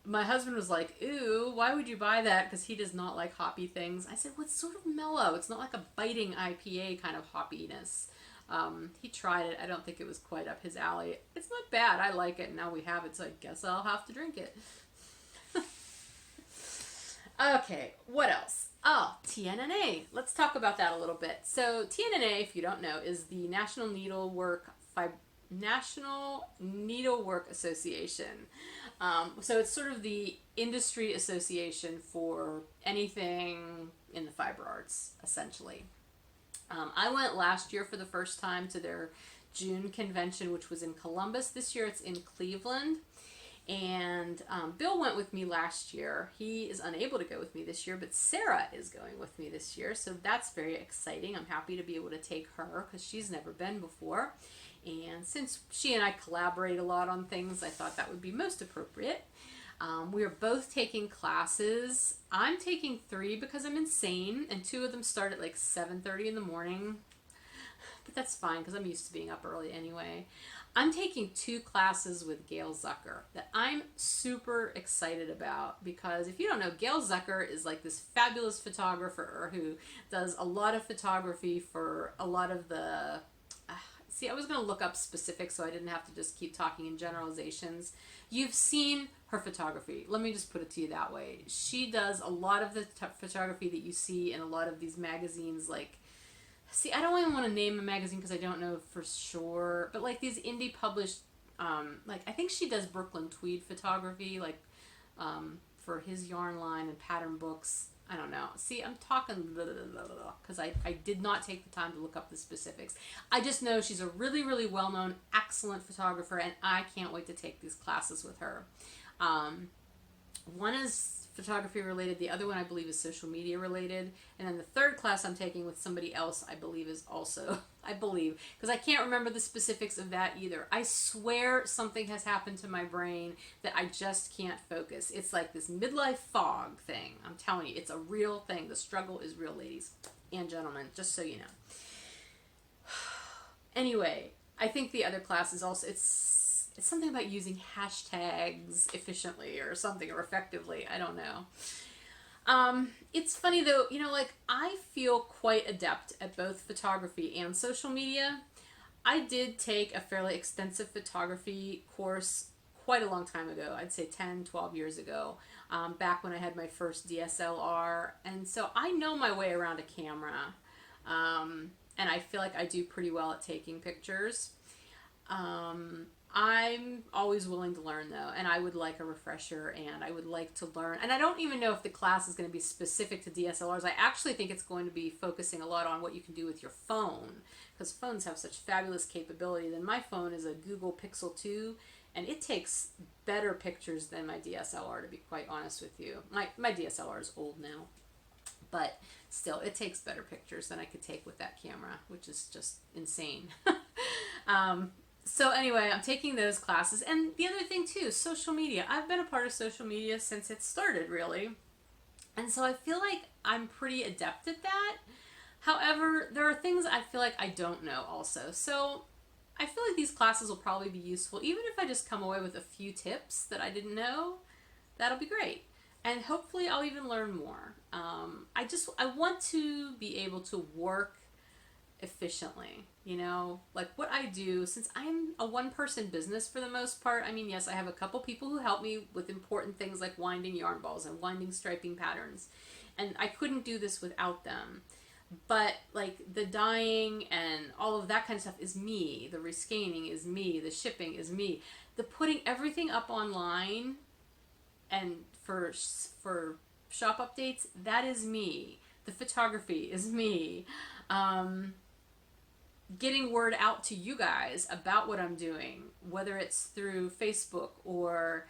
My husband was like, "Ooh, why would you buy that?" Because he does not like hoppy things. I said, "Well, it's sort of mellow. It's not like a biting IPA kind of hoppiness." He tried it. I don't think it was quite up his alley. It's not bad. I like it. Now we have it, so I guess I'll have to drink it. Okay, what else? Oh, TNNA. Let's talk about that a little bit. So TNNA, if you don't know, is the National Needlework Association. So it's sort of the industry association for anything in the fiber arts, essentially. I went last year for the first time to their June convention, which was in Columbus. This year it's in Cleveland. And Bill went with me last year. He is unable to go with me this year, but Sarah is going with me this year. So that's very exciting. I'm happy to be able to take her because she's never been before. And since she and I collaborate a lot on things, I thought that would be most appropriate. We are both taking classes. I'm taking 3 because I'm insane, and 2 of them start at like 7:30 in the morning. But that's fine because I'm used to being up early anyway. I'm taking 2 classes with Gail Zucker that I'm super excited about, because if you don't know, Gail Zucker is like this fabulous photographer who does a lot of photography for a lot of the... See, I was going to look up specifics so I didn't have to just keep talking in generalizations. You've seen her photography. Let me just put it to you that way. She does a lot of the photography that you see in a lot of these magazines, like... See, I don't even want to name a magazine because I don't know for sure, but like these indie published, like I think she does Brooklyn Tweed photography, like for his yarn line and pattern books. I don't know. See, I'm talking because I did not take the time to look up the specifics. I just know she's a really, really well-known, excellent photographer, and I can't wait to take these classes with her. One is photography related, the other one I believe is social media related, and then the third class I'm taking with somebody else I believe is also, because I can't remember the specifics of that either. I swear something has happened to my brain that I just can't focus. It's like this midlife fog thing. I'm telling you, it's a real thing. The struggle is real, ladies and gentlemen, just so you know. Anyway, I think the other class is also, it's something about using hashtags efficiently or something, or effectively. I don't know. It's funny though, you know, like I feel quite adept at both photography and social media. I did take a fairly extensive photography course quite a long time ago. I'd say 10, 12 years ago, back when I had my first DSLR. And so I know my way around a camera. And I feel like I do pretty well at taking pictures. I'm always willing to learn though, and I would like a refresher, and I would like to learn, and I don't even know if the class is going to be specific to DSLRs. I actually think it's going to be focusing a lot on what you can do with your phone, because phones have such fabulous capability. Then my phone is a Google Pixel 2, and it takes better pictures than my DSLR, to be quite honest with you. My DSLR is old now, but still, it takes better pictures than I could take with that camera, which is just insane. So anyway, I'm taking those classes. And the other thing too, social media. I've been a part of social media since it started, really. And so I feel like I'm pretty adept at that. However, there are things I feel like I don't know also. So I feel like these classes will probably be useful. Even if I just come away with a few tips that I didn't know, that'll be great. And hopefully I'll even learn more. I want to be able to work efficiently, you know, like what I do, since I'm a one-person business for the most part. I mean, yes, I have a couple people who help me with important things like winding yarn balls and winding striping patterns, and I couldn't do this without them. But like the dyeing and all of that kind of stuff is me. The rescanning is me. The shipping is me. The putting everything up online and for shop updates, that is me. The photography is me. Getting word out to you guys about what I'm doing, whether it's through Facebook or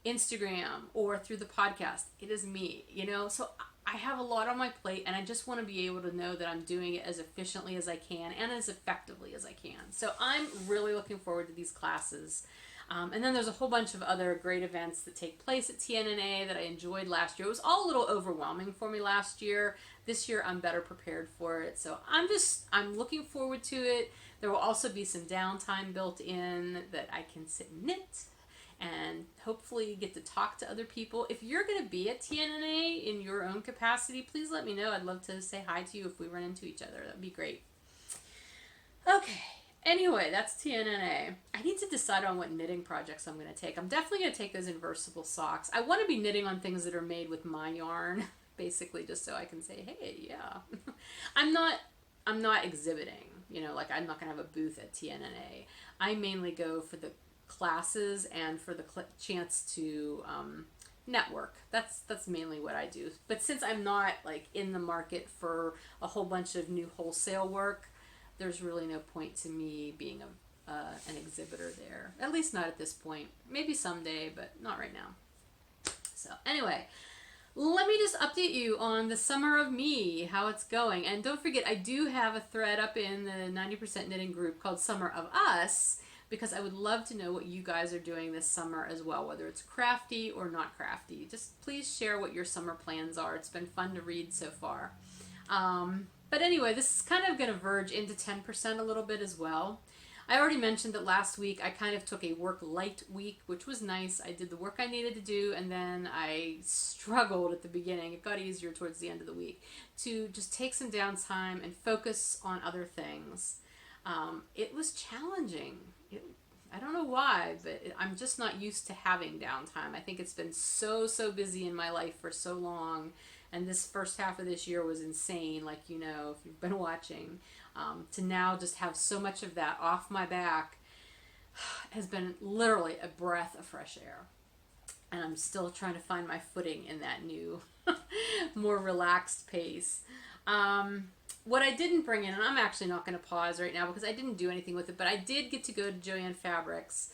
Instagram or through the podcast, it is me, you know? So I have a lot on my plate, and I just want to be able to know that I'm doing it as efficiently as I can and as effectively as I can. So I'm really looking forward to these classes. And then there's a whole bunch of other great events that take place at TNNA that I enjoyed last year. It was all a little overwhelming for me last year. This year I'm better prepared for it. So I'm looking forward to it. There will also be some downtime built in that I can sit and knit and hopefully get to talk to other people. If you're going to be at TNNA in your own capacity, please let me know. I'd love to say hi to you if we run into each other. That'd be great. Okay. Anyway, that's TNNA. I need to decide on what knitting projects I'm going to take. I'm definitely going to take those inversible socks. I want to be knitting on things that are made with my yarn, basically, just so I can say, hey, yeah. I'm not exhibiting, you know, like I'm not going to have a booth at TNNA. I mainly go for the classes and for the chance to network. That's mainly what I do. But since I'm not like in the market for a whole bunch of new wholesale work, there's really no point to me being an exhibitor there. At least not at this point. Maybe someday, but not right now. So anyway, let me just update you on the Summer of Me, how it's going. And don't forget, I do have a thread up in the 90% Knitting group called Summer of Us, because I would love to know what you guys are doing this summer as well, whether it's crafty or not crafty. Just please share what your summer plans are. It's been fun to read so far. But anyway, this is kind of going to verge into 10% a little bit as well. I already mentioned that last week I kind of took a work light week, which was nice. I did the work I needed to do, and then I struggled at the beginning. It got easier towards the end of the week to just take some downtime and focus on other things. It was challenging. I don't know why, but I'm just not used to having downtime. I think it's been so busy in my life for so long, and this first half of this year was insane, like you know, if you've been watching. To now just have so much of that off my back has been literally a breath of fresh air. And I'm still trying to find my footing in that new, more relaxed pace. What I didn't bring in, and I'm actually not going to pause right now because I didn't do anything with it, but I did get to go to Joann Fabrics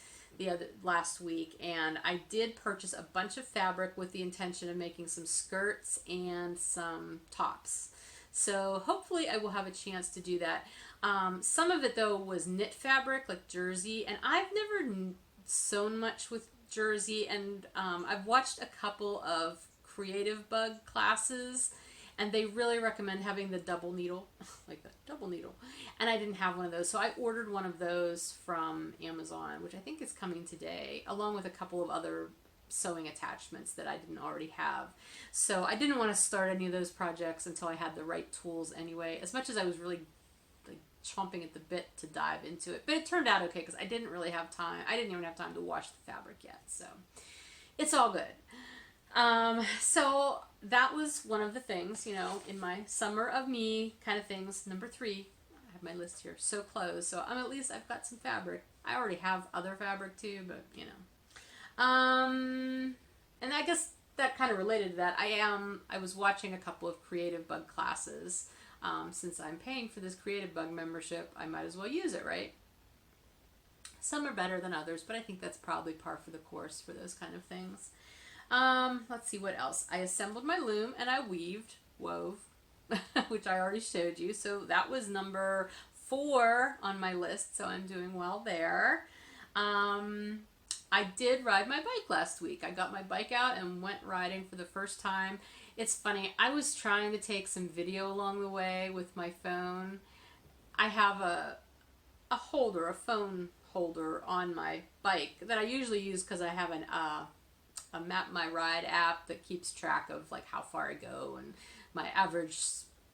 last week, and I did purchase a bunch of fabric with the intention of making some skirts and some tops. So hopefully I will have a chance to do that. Some of it though was knit fabric, like jersey, and I've never sewn much with jersey, and I've watched a couple of Creative Bug classes, and they really recommend having the double needle, like the double needle, and I didn't have one of those, so I ordered one of those from Amazon, which I think is coming today, along with a couple of other sewing attachments that I didn't already have. So I didn't want to start any of those projects until I had the right tools anyway, as much as I was really like chomping at the bit to dive into it. But it turned out okay because I didn't really have time. I didn't even have time to wash the fabric yet. So it's all good. So that was one of the things, you know, in my summer of me kind of things. Number 3, I have my list here, so close. So at least I've got some fabric. I already have other fabric too, but you know. And I guess that kind of related to that. I was watching a couple of Creative Bug classes. Since I'm paying for this Creative Bug membership, I might as well use it, right? Some are better than others, but I think that's probably par for the course for those kind of things. Let's see what else. I assembled my loom and I wove, which I already showed you. So that was number 4 on my list, so I'm doing well there. I did ride my bike last week. I got my bike out and went riding for the first time. It's funny, I was trying to take some video along the way with my phone. I have a phone holder on my bike that I usually use because I have a Map My Ride app that keeps track of like how far I go and my average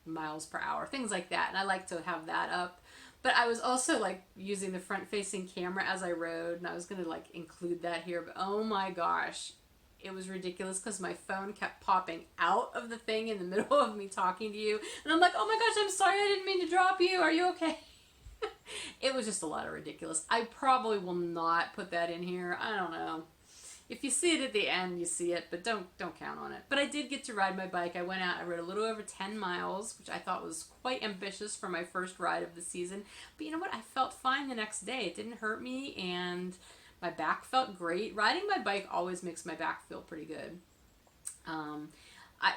miles per hour, things like that. And I like to have that up. But I was also like using the front-facing camera as I rode, and I was going to like include that here, but oh my gosh, it was ridiculous because my phone kept popping out of the thing in the middle of me talking to you, and I'm like, oh my gosh, I'm sorry, I didn't mean to drop you, are you okay? It was just a lot of ridiculous. I probably will not put that in here, I don't know. If you see it at the end, you see it, but don't count on it. But I did get to ride my bike. I went out, I rode a little over 10 miles, which I thought was quite ambitious for my first ride of the season. But you know what? I felt fine the next day. It didn't hurt me, and my back felt great. Riding my bike always makes my back feel pretty good.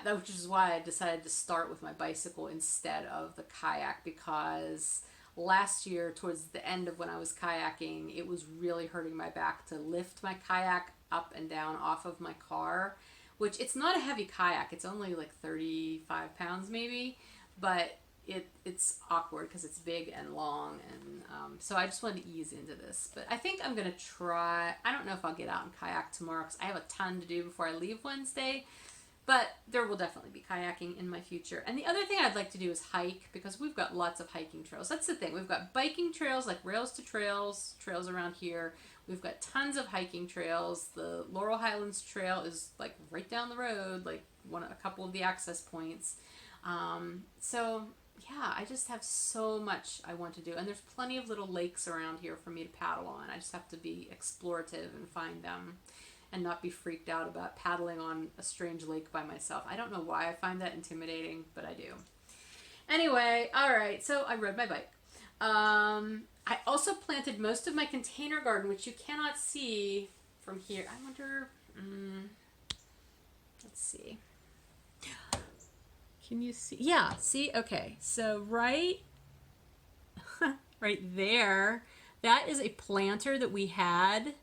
Which is why I decided to start with my bicycle instead of the kayak, because last year, towards the end of when I was kayaking, it was really hurting my back to lift my kayak up and down off of my car, which it's not a heavy kayak. It's only like 35 pounds maybe, but it's awkward because it's big and long, and so I just wanted to ease into this. But I think I'm going to try, I don't know if I'll get out and kayak tomorrow because I have a ton to do before I leave Wednesday, but there will definitely be kayaking in my future. And the other thing I'd like to do is hike, because we've got lots of hiking trails. That's the thing. We've got biking trails, like Rails to Trails, trails around here. We've got tons of hiking trails. The Laurel Highlands Trail is like right down the road, like a couple of the access points. So yeah, I just have so much I want to do. And there's plenty of little lakes around here for me to paddle on. I just have to be explorative and find them, and not be freaked out about paddling on a strange lake by myself. I don't know why I find that intimidating, but I do. Anyway, alright, so I rode my bike. I also planted most of my container garden, which you cannot see from here. I wonder, let's see. Can you see? Yeah, see? Okay, so right there, that is a planter that we had,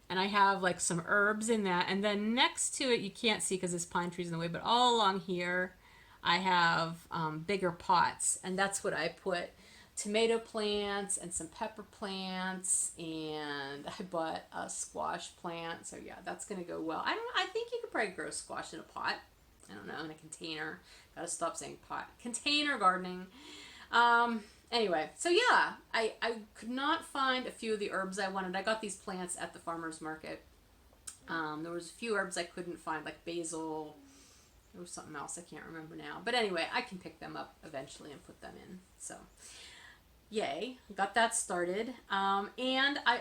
and I have like some herbs in that. And then next to it, you can't see because there's pine trees in the way, but all along here, I have bigger pots, and that's what I put tomato plants and some pepper plants, and I bought a squash plant. So yeah, that's gonna go well. I think you could probably grow squash in a pot. I don't know, in a container. Gotta stop saying pot. Container gardening. Anyway, so yeah, I could not find a few of the herbs I wanted. I got these plants at the farmer's market. There was a few herbs I couldn't find, like basil. There was something else I can't remember now. But anyway, I can pick them up eventually and put them in. So, yay, got that started. And I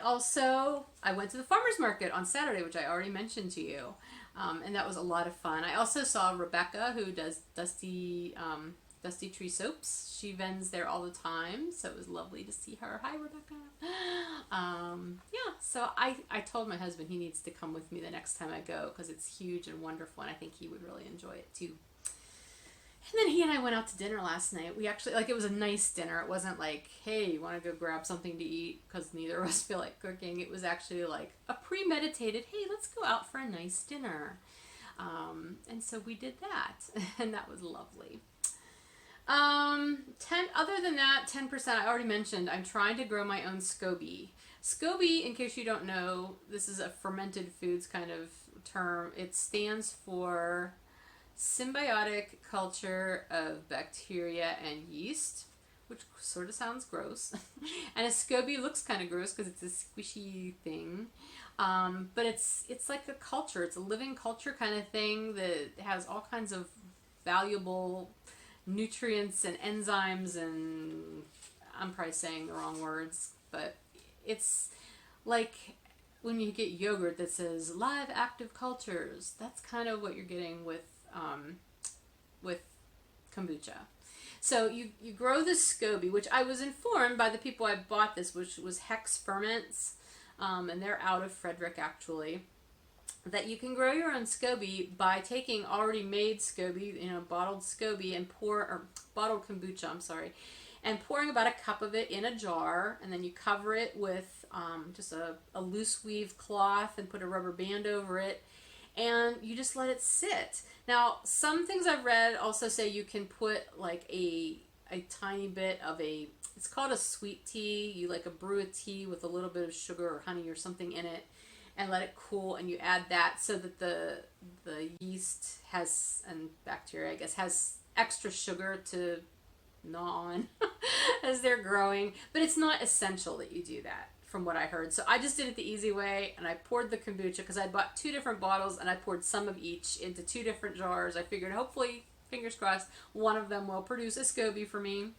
went to the farmer's market on Saturday, which I already mentioned to you. And that was a lot of fun. I also saw Rebecca, who does Dusty Tree Soaps. She vends there all the time, so it was lovely to see her. Hi, Rebecca. Yeah, so I told my husband he needs to come with me the next time I go because it's huge and wonderful, and I think he would really enjoy it too. And then he and I went out to dinner last night. We actually, it was a nice dinner. It wasn't like, hey, you want to go grab something to eat because neither of us feel like cooking. It was actually like a premeditated, hey, let's go out for a nice dinner. And so we did that, and that was lovely. Other than that, 10%, I already mentioned, I'm trying to grow my own SCOBY. SCOBY, in case you don't know, this is a fermented foods kind of term. It stands for symbiotic culture of bacteria and yeast, which sort of sounds gross. And a SCOBY looks kind of gross because it's a squishy thing. But it's like a culture. It's a living culture kind of thing that has all kinds of valuable nutrients and enzymes, and I'm probably saying the wrong words, but it's like when you get yogurt that says live active cultures. That's kind of what you're getting with kombucha. So you grow this SCOBY, which I was informed by the people I bought this, which was Hex Ferments, and they're out of Frederick actually, that you can grow your own SCOBY by taking already made SCOBY, bottled SCOBY, and bottled kombucha, and pouring about a cup of it in a jar, and then you cover it with just a loose weave cloth and put a rubber band over it, and you just let it sit. Now, some things I've read also say you can put like a tiny bit of it's called a sweet tea. You brew a tea with a little bit of sugar or honey or something in it, and let it cool, and you add that so that the yeast and bacteria, I guess, has extra sugar to gnaw on as they're growing. But it's not essential that you do that, from what I heard. So I just did it the easy way, and I poured the kombucha, because I bought 2 different bottles, and I poured some of each into 2 different jars. I figured, hopefully, fingers crossed, one of them will produce a SCOBY for me.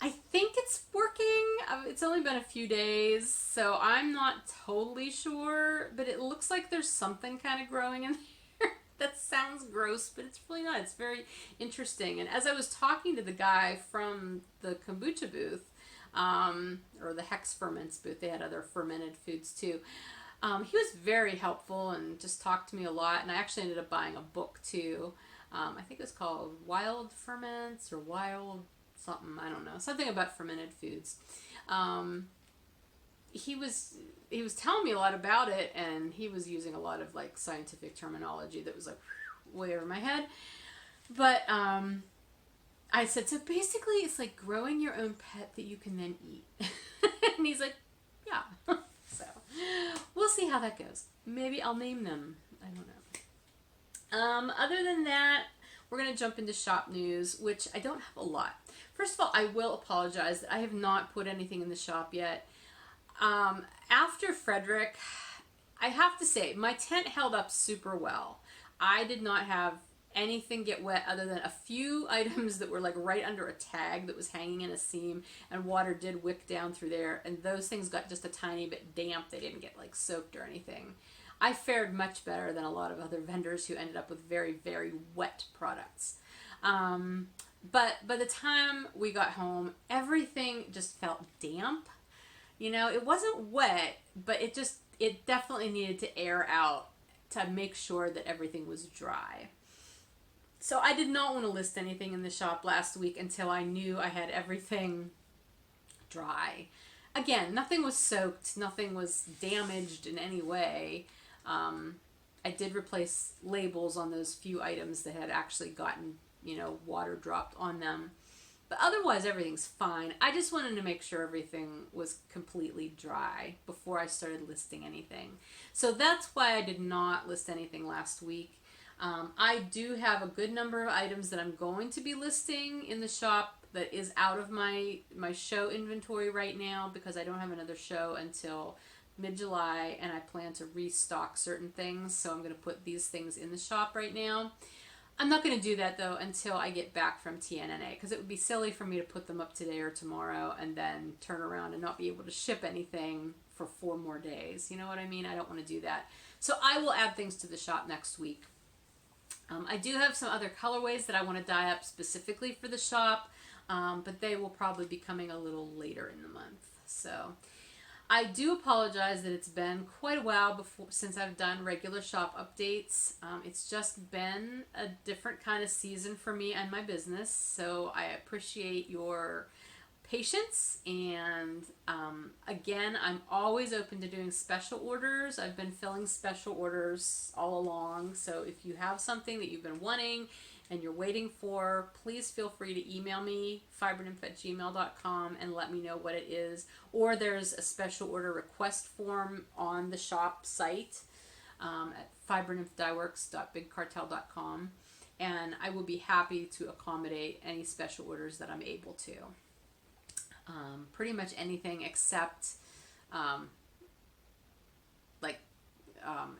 I think it's working. It's only been a few days, so I'm not totally sure, but it looks like there's something kind of growing in there. That sounds gross, but it's really not. It's very interesting. And as I was talking to the guy from the kombucha booth, or the Hex Ferments booth, they had other fermented foods too. He was very helpful and just talked to me a lot, and I actually ended up buying a book too. I think it was called Wild Ferments or Wild something, I don't know, something about fermented foods. He was telling me a lot about it, and he was using a lot of scientific terminology that was way over my head. But I said, so basically it's like growing your own pet that you can then eat. And he's like, yeah. So we'll see how that goes. Maybe I'll name them. I don't know. Other than that, we're going to jump into shop news, which I don't have a lot. First of all, I will apologize that I have not put anything in the shop yet. After Frederick, I have to say, my tent held up super well. I did not have anything get wet other than a few items that were right under a tag that was hanging in a seam, and water did wick down through there, and those things got just a tiny bit damp. They didn't get soaked or anything. I fared much better than a lot of other vendors who ended up with very, very wet products. But by the time we got home, everything just felt damp. It wasn't wet, but it definitely needed to air out to make sure that everything was dry. So I did not want to list anything in the shop last week until I knew I had everything dry. Again, nothing was soaked, nothing was damaged in any way. I did replace labels on those few items that had actually gotten, water dropped on them. But otherwise, everything's fine. I just wanted to make sure everything was completely dry before I started listing anything. So that's why I did not list anything last week. I do have a good number of items that I'm going to be listing in the shop that is out of my show inventory right now, because I don't have another show until mid-July, and I plan to restock certain things, so I'm going to put these things in the shop right now. I'm not going to do that though until I get back from TNNA, because it would be silly for me to put them up today or tomorrow and then turn around and not be able to ship anything for 4 more days. You know what I mean? I don't want to do that. So I will add things to the shop next week. I do have some other colorways that I want to dye up specifically for the shop, but they will probably be coming a little later in the month. So I do apologize that it's been quite a while since I've done regular shop updates. It's just been a different kind of season for me and my business, so I appreciate your patience. And again, I'm always open to doing special orders. I've been filling special orders all along, so if you have something that you've been wanting and you're waiting for, please feel free to email me, fibernymph@gmail.com, and let me know what it is. Or there's a special order request form on the shop site at fibernymphdyworks.bigcartel.com, and I will be happy to accommodate any special orders that I'm able to. Pretty much anything except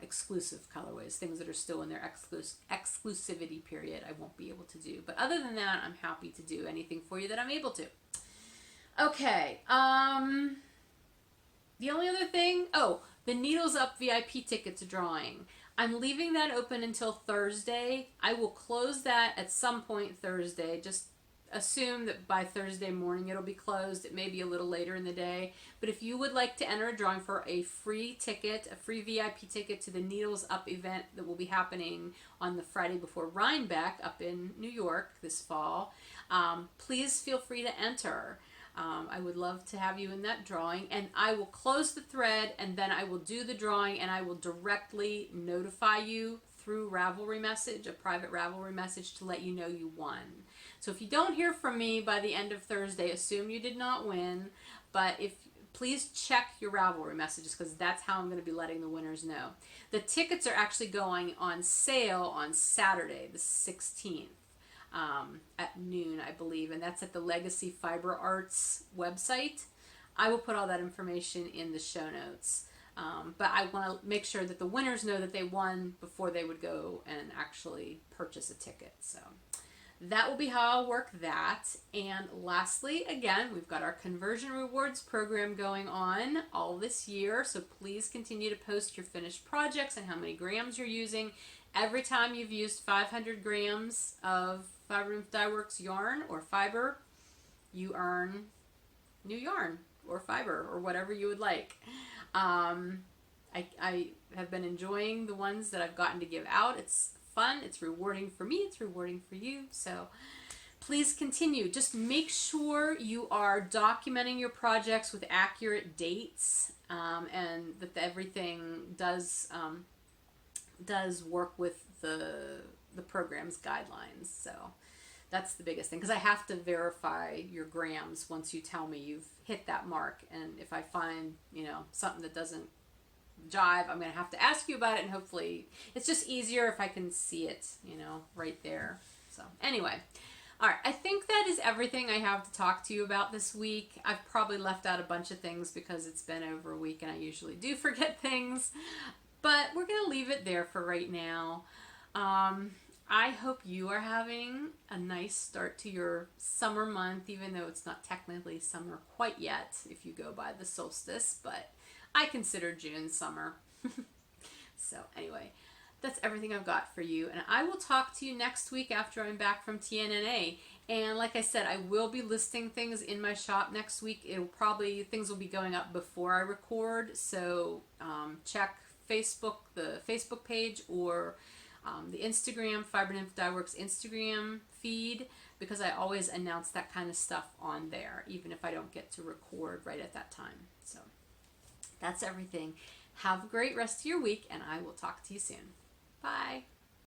exclusive colorways, things that are still in their exclusivity period, I won't be able to do. But other than that, I'm happy to do anything for you that I'm able to. Okay. The only other thing, the Needles Up VIP tickets drawing. I'm leaving that open until Thursday. I will close that at some point Thursday. Just assume that by Thursday morning it'll be closed. It may be a little later in the day. But if you would like to enter a drawing for a free ticket, a free VIP ticket to the Needles Up event that will be happening on the Friday before Rhinebeck up in New York this fall, please feel free to enter. I would love to have you in that drawing, and I will close the thread, and then I will do the drawing, and I will directly notify you through Ravelry message, a private Ravelry message, to let you know you won. So if you don't hear from me by the end of Thursday, assume you did not win, but please check your Ravelry messages, because that's how I'm going to be letting the winners know. The tickets are actually going on sale on Saturday, the 16th. At noon, I believe, and that's at the Legacy Fiber Arts website. I will put all that information in the show notes, but I want to make sure that the winners know that they won before they would go and actually purchase a ticket. So that will be how I'll work that. And lastly, again, we've got our conversion rewards program going on all this year, so please continue to post your finished projects and how many grams you're using. Every time you've used 500 grams of Fiber Nymph Dye Works yarn or fiber, you earn new yarn or fiber or whatever you would like. I have been enjoying the ones that I've gotten to give out. It's fun, it's rewarding for me, it's rewarding for you, so please continue. Just make sure you are documenting your projects with accurate dates, and that everything does work with the program's guidelines. So that's the biggest thing, because I have to verify your grams once you tell me you've hit that mark, and if I find something that doesn't jive, I'm going to have to ask you about it, and hopefully it's just easier if I can see it right there. So anyway, all right, I think that is everything I have to talk to you about this week. I've probably left out a bunch of things because it's been over a week and I usually do forget things, but we're going to leave it there for right now. I hope you are having a nice start to your summer month, even though it's not technically summer quite yet if you go by the solstice, but I consider June summer. So anyway, that's everything I've got for you, and I will talk to you next week after I'm back from TNNA. And like I said, I will be listing things in my shop next week. Things will be going up before I record, so check Facebook, the Facebook page, or the Instagram, Fiber Nymph Dye Works Instagram feed, because I always announce that kind of stuff on there, even if I don't get to record right at that time. So that's everything. Have a great rest of your week, and I will talk to you soon. Bye.